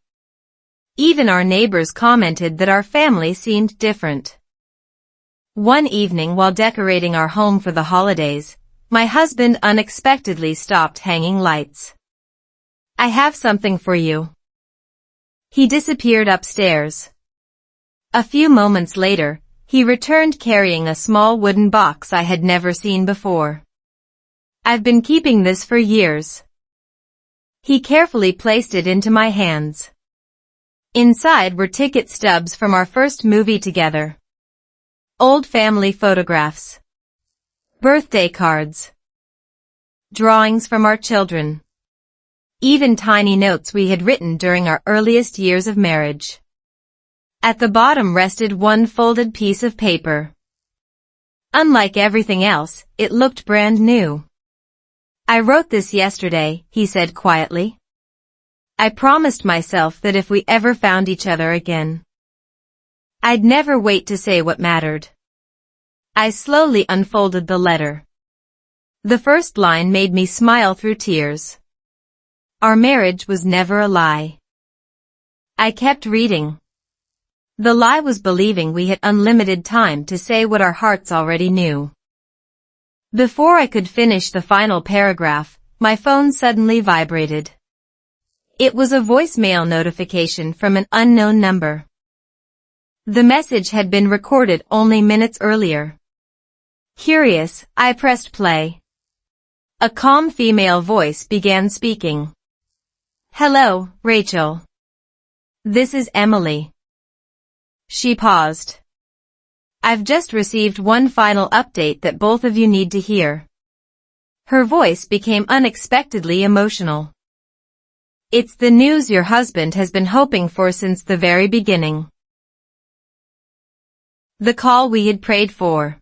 Even our neighbors commented that our family seemed different. One evening while decorating our home for the holidays, my husband unexpectedly stopped hanging lights. "I have something for you." He disappeared upstairs. A few moments later, he returned carrying a small wooden box I had never seen before. "I've been keeping this for years." He carefully placed it into my hands. Inside were ticket stubs from our first movie together, old family photographs, birthday cards, drawings from our children, even tiny notes we had written during our earliest years of marriage. At the bottom rested one folded piece of paper. Unlike everything else, it looked brand new. "I wrote this yesterday," he said quietly. "I promised myself that if we ever found each other again, I'd never wait to say what mattered." I slowly unfolded the letter. The first line made me smile through tears. "Our marriage was never a lie." I kept reading. The lie was believing we had unlimited time to say what our hearts already knew. Before I could finish the final paragraph, my phone suddenly vibrated. It was a voicemail notification from an unknown number. The message had been recorded only minutes earlier. Curious, I pressed play. A calm female voice began speaking. "Hello, Rachel. This is Emily." She paused. "I've just received one final update that both of you need to hear." Her voice became unexpectedly emotional. "It's the news your husband has been hoping for since the very beginning." The call we had prayed for.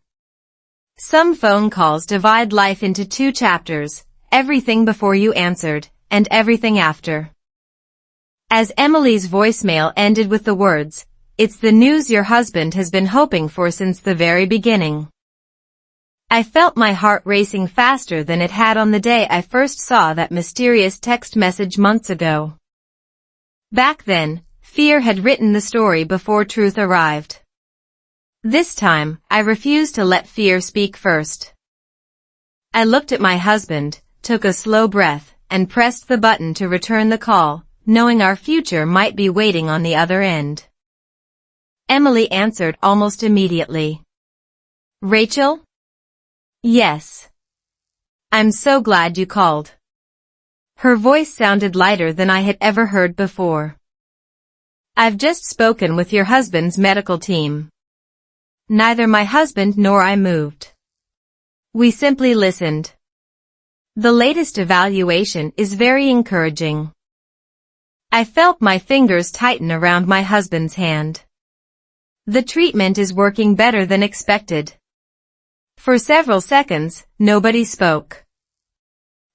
Some phone calls divide life into two chapters, everything before you answered, and everything after. As Emily's voicemail ended with the words, "It's the news your husband has been hoping for since the very beginning," I felt my heart racing faster than it had on the day I first saw that mysterious text message months ago. Back then, fear had written the story before truth arrived. This time, I refused to let fear speak first. I looked at my husband, took a slow breath, and pressed the button to return the call, knowing our future might be waiting on the other end. Emily answered almost immediately. "Rachel?" "Yes. I'm so glad you called." Her voice sounded lighter than I had ever heard before. "I've just spoken with your husband's medical team. Neither my husband nor I moved. We simply listened. The latest evaluation is very encouraging." I felt my fingers tighten around my husband's hand. "The treatment is working better than expected." For several seconds, nobody spoke.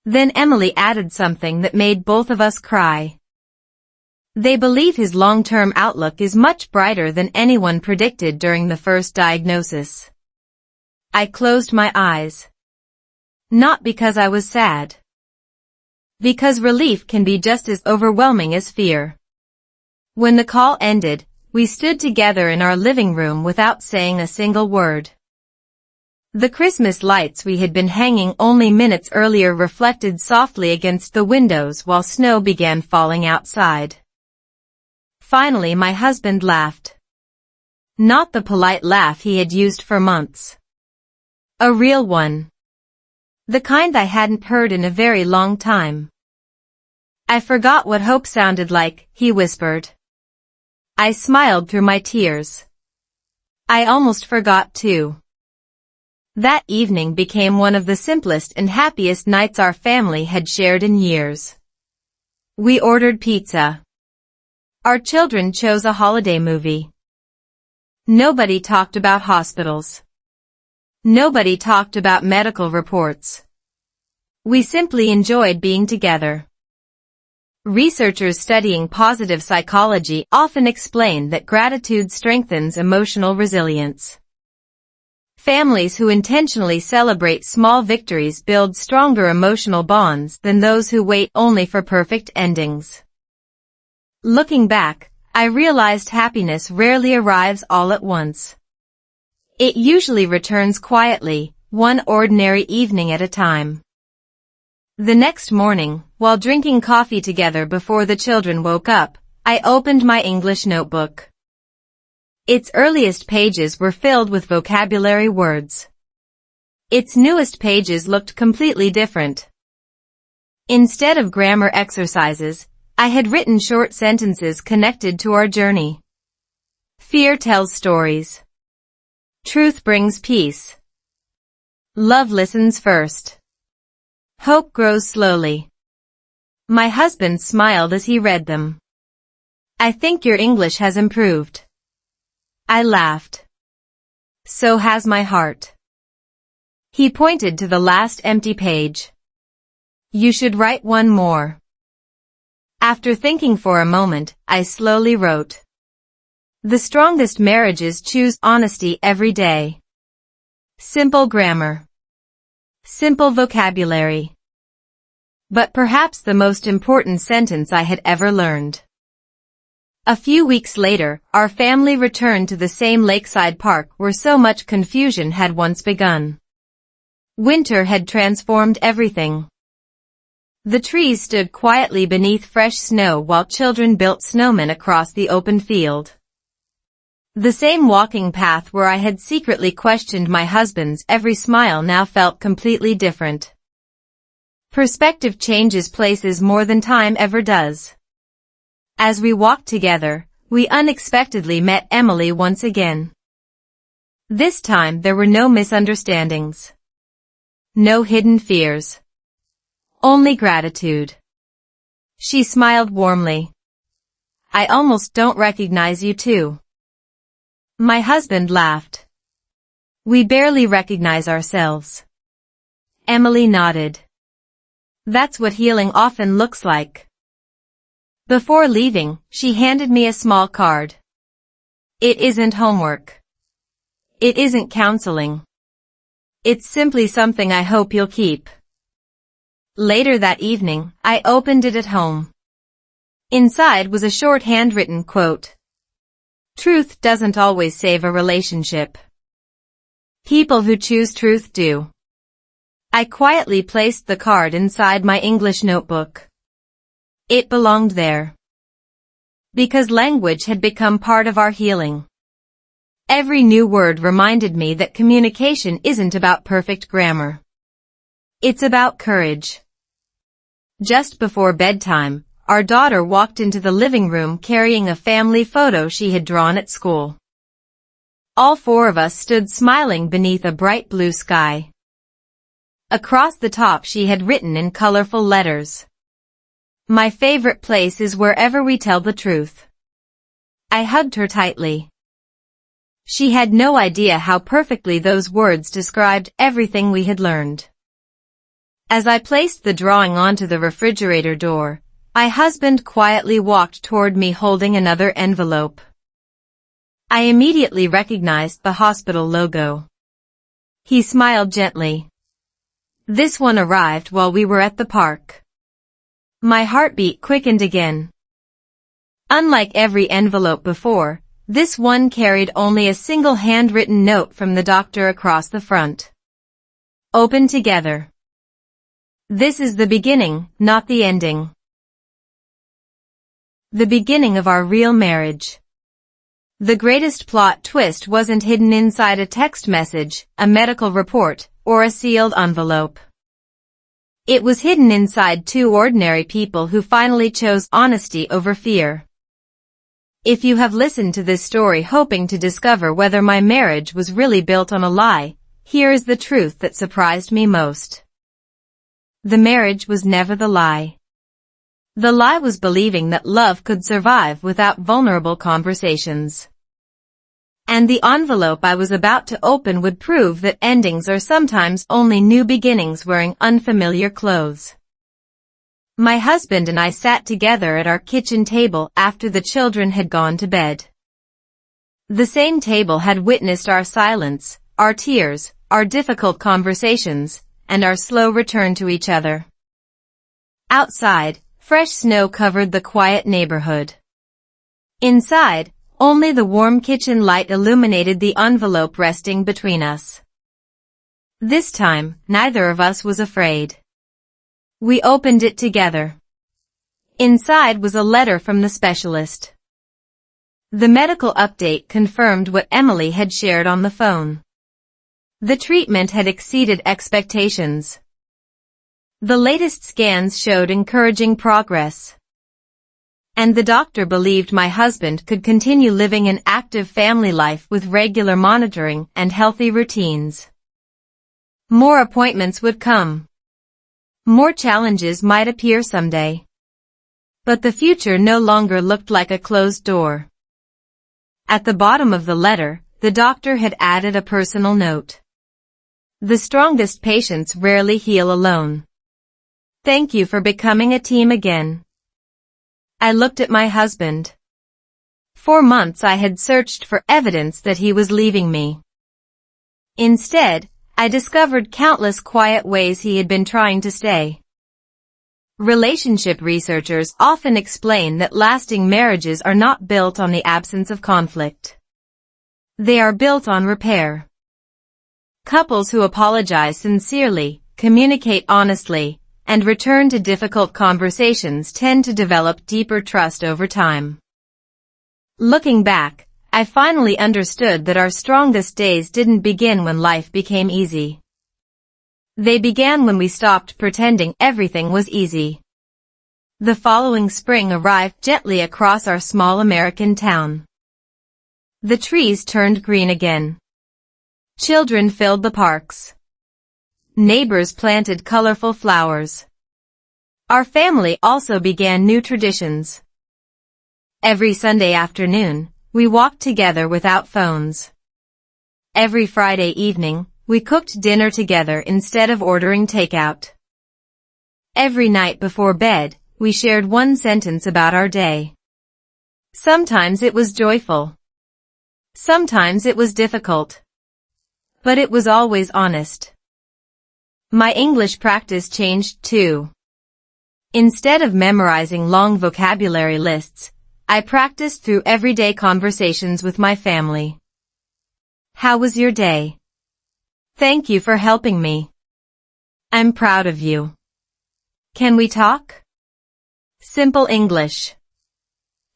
Then Emily added something that made both of us cry. "They believe his long-term outlook is much brighter than anyone predicted during the first diagnosis." I closed my eyes. Not because I was sad. Because relief can be just as overwhelming as fear. When the call ended, we stood together in our living room without saying a single word. The Christmas lights we had been hanging only minutes earlier reflected softly against the windows while snow began falling outside. Finally, my husband laughed. Not the polite laugh he had used for months. A real one. The kind I hadn't heard in a very long time. "I forgot what hope sounded like," he whispered. I smiled through my tears. I almost forgot too. That evening became one of the simplest and happiest nights our family had shared in years. We ordered pizza. Our children chose a holiday movie. Nobody talked about hospitals. Nobody talked about medical reports. We simply enjoyed being together. Researchers studying positive psychology often explain that gratitude strengthens emotional resilience. Families who intentionally celebrate small victories build stronger emotional bonds than those who wait only for perfect endings. Looking back, I realized happiness rarely arrives all at once. It usually returns quietly, one ordinary evening at a time. The next morning, while drinking coffee together before the children woke up, I opened my English notebook. Its earliest pages were filled with vocabulary words. Its newest pages looked completely different. Instead of grammar exercises, I had written short sentences connected to our journey. Fear tells stories. Truth brings peace. Love listens first. Hope grows slowly. My husband smiled as he read them. I think your English has improved. I laughed. So has my heart. He pointed to the last empty page. You should write one more. After thinking for a moment, I slowly wrote. The strongest marriages choose honesty every day. Simple grammar. Simple vocabulary. But perhaps the most important sentence I had ever learned. A few weeks later, our family returned to the same lakeside park where so much confusion had once begun. Winter had transformed everything. The trees stood quietly beneath fresh snow while children built snowmen across the open field. The same walking path where I had secretly questioned my husband's every smile now felt completely different. Perspective changes places more than time ever does. As we walked together, we unexpectedly met Emily once again. This time there were no misunderstandings. No hidden fears. Only gratitude. She smiled warmly. I almost don't recognize you too. My husband laughed. We barely recognize ourselves. Emily nodded. That's what healing often looks like. Before leaving, she handed me a small card. It isn't homework. It isn't counseling. It's simply something I hope you'll keep. Later that evening, I opened it at home. Inside was a short handwritten quote. Truth doesn't always save a relationship. People who choose truth do. I quietly placed the card inside my English notebook. It belonged there. Because language had become part of our healing. Every new word reminded me that communication isn't about perfect grammar. It's about courage. Just before bedtime, our daughter walked into the living room carrying a family photo she had drawn at school. All four of us stood smiling beneath a bright blue sky. Across the top she had written in colorful letters. My favorite place is wherever we tell the truth. I hugged her tightly. She had no idea how perfectly those words described everything we had learned. As I placed the drawing onto the refrigerator door, my husband quietly walked toward me holding another envelope. I immediately recognized the hospital logo. He smiled gently. This one arrived while we were at the park. My heartbeat quickened again. Unlike every envelope before, this one carried only a single handwritten note from the doctor across the front. Open together. This is the beginning, not the ending. The beginning of our real marriage. The greatest plot twist wasn't hidden inside a text message, a medical report, or a sealed envelope. It was hidden inside two ordinary people who finally chose honesty over fear. If you have listened to this story hoping to discover whether my marriage was really built on a lie, Here is the truth that surprised me most. The marriage was never the lie. The lie was believing that love could survive without vulnerable conversations. And the envelope I was about to open would prove that endings are sometimes only new beginnings wearing unfamiliar clothes. My husband and I sat together at our kitchen table after the children had gone to bed. The same table had witnessed our silence, our tears, our difficult conversations, and our slow return to each other. Outside, fresh snow covered the quiet neighborhood. Inside, only the warm kitchen light illuminated the envelope resting between us. This time, neither of us was afraid. We opened it together. Inside was a letter from the specialist. The medical update confirmed what Emily had shared on the phone. The treatment had exceeded expectations. The latest scans showed encouraging progress. And the doctor believed my husband could continue living an active family life with regular monitoring and healthy routines. More appointments would come. More challenges might appear someday. But the future no longer looked like a closed door. At the bottom of the letter, the doctor had added a personal note. The strongest patients rarely heal alone. Thank you for becoming a team again. I looked at my husband. For months I had searched for evidence that he was leaving me. Instead, I discovered countless quiet ways he had been trying to stay. Relationship researchers often explain that lasting marriages are not built on the absence of conflict. They are built on repair. Couples who apologize sincerely, communicate honestly, and return to difficult conversations tend to develop deeper trust over time. Looking back, I finally understood that our strongest days didn't begin when life became easy. They began when we stopped pretending everything was easy. The following spring arrived gently across our small American town. The trees turned green again. Children filled the parks. Neighbors planted colorful flowers. Our family also began new traditions. Every Sunday afternoon, we walked together without phones. Every Friday evening, we cooked dinner together instead of ordering takeout. Every night before bed, we shared one sentence about our day. Sometimes it was joyful. Sometimes it was difficult. But it was always honest. My English practice changed too. Instead of memorizing long vocabulary lists, I practiced through everyday conversations with my family. How was your day? Thank you for helping me. I'm proud of you. Can we talk? Simple English.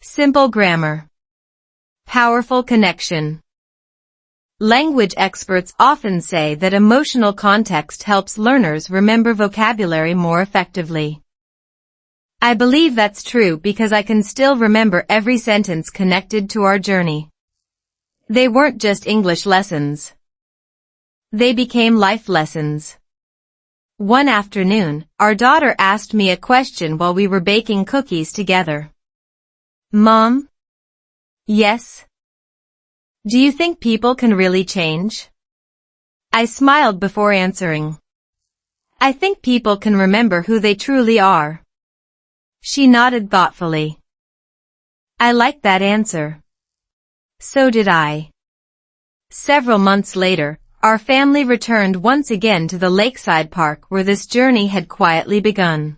Simple grammar. Powerful connection. Language experts often say that emotional context helps learners remember vocabulary more effectively. I believe that's true because I can still remember every sentence connected to our journey. They weren't just English lessons. They became life lessons. One afternoon, our daughter asked me a question while we were baking cookies together. Mom? Yes? Do you think people can really change? I smiled before answering. I think people can remember who they truly are. She nodded thoughtfully. I liked that answer. So did I. Several months later, our family returned once again to the lakeside park where this journey had quietly begun.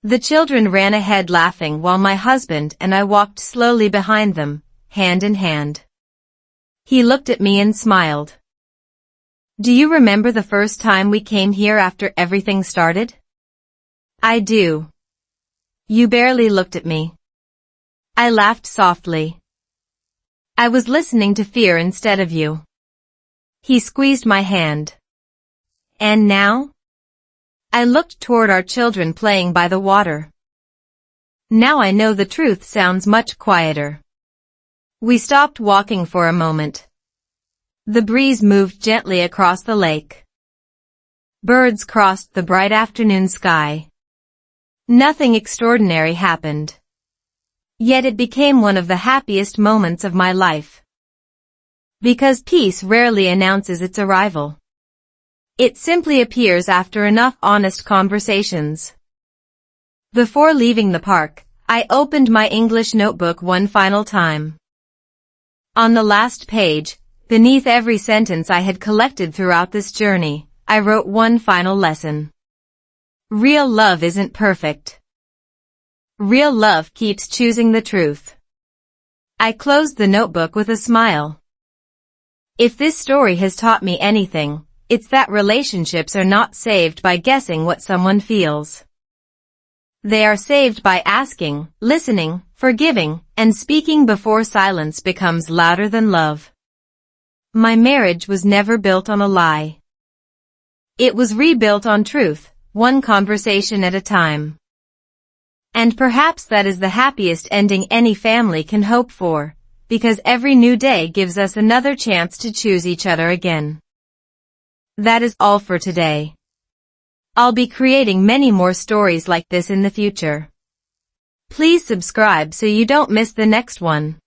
The children ran ahead laughing while my husband and I walked slowly behind them, hand in hand. He looked at me and smiled. Do you remember the first time we came here after everything started? I do. You barely looked at me. I laughed softly. I was listening to fear instead of you. He squeezed my hand. And now? I looked toward our children playing by the water. Now I know the truth sounds much quieter. We stopped walking for a moment. The breeze moved gently across the lake. Birds crossed the bright afternoon sky. Nothing extraordinary happened. Yet it became one of the happiest moments of my life. Because peace rarely announces its arrival. It simply appears after enough honest conversations. Before leaving the park, I opened my English notebook one final time. On the last page, beneath every sentence I had collected throughout this journey, I wrote one final lesson. Real love isn't perfect. Real love keeps choosing the truth. I closed the notebook with a smile. If this story has taught me anything, it's that relationships are not saved by guessing what someone feels. They are saved by asking, listening, forgiving, and speaking before silence becomes louder than love. My marriage was never built on a lie. It was rebuilt on truth, one conversation at a time. And perhaps that is the happiest ending any family can hope for, because every new day gives us another chance to choose each other again. That is all for today. I'll be creating many more stories like this in the future. Please subscribe so you don't miss the next one.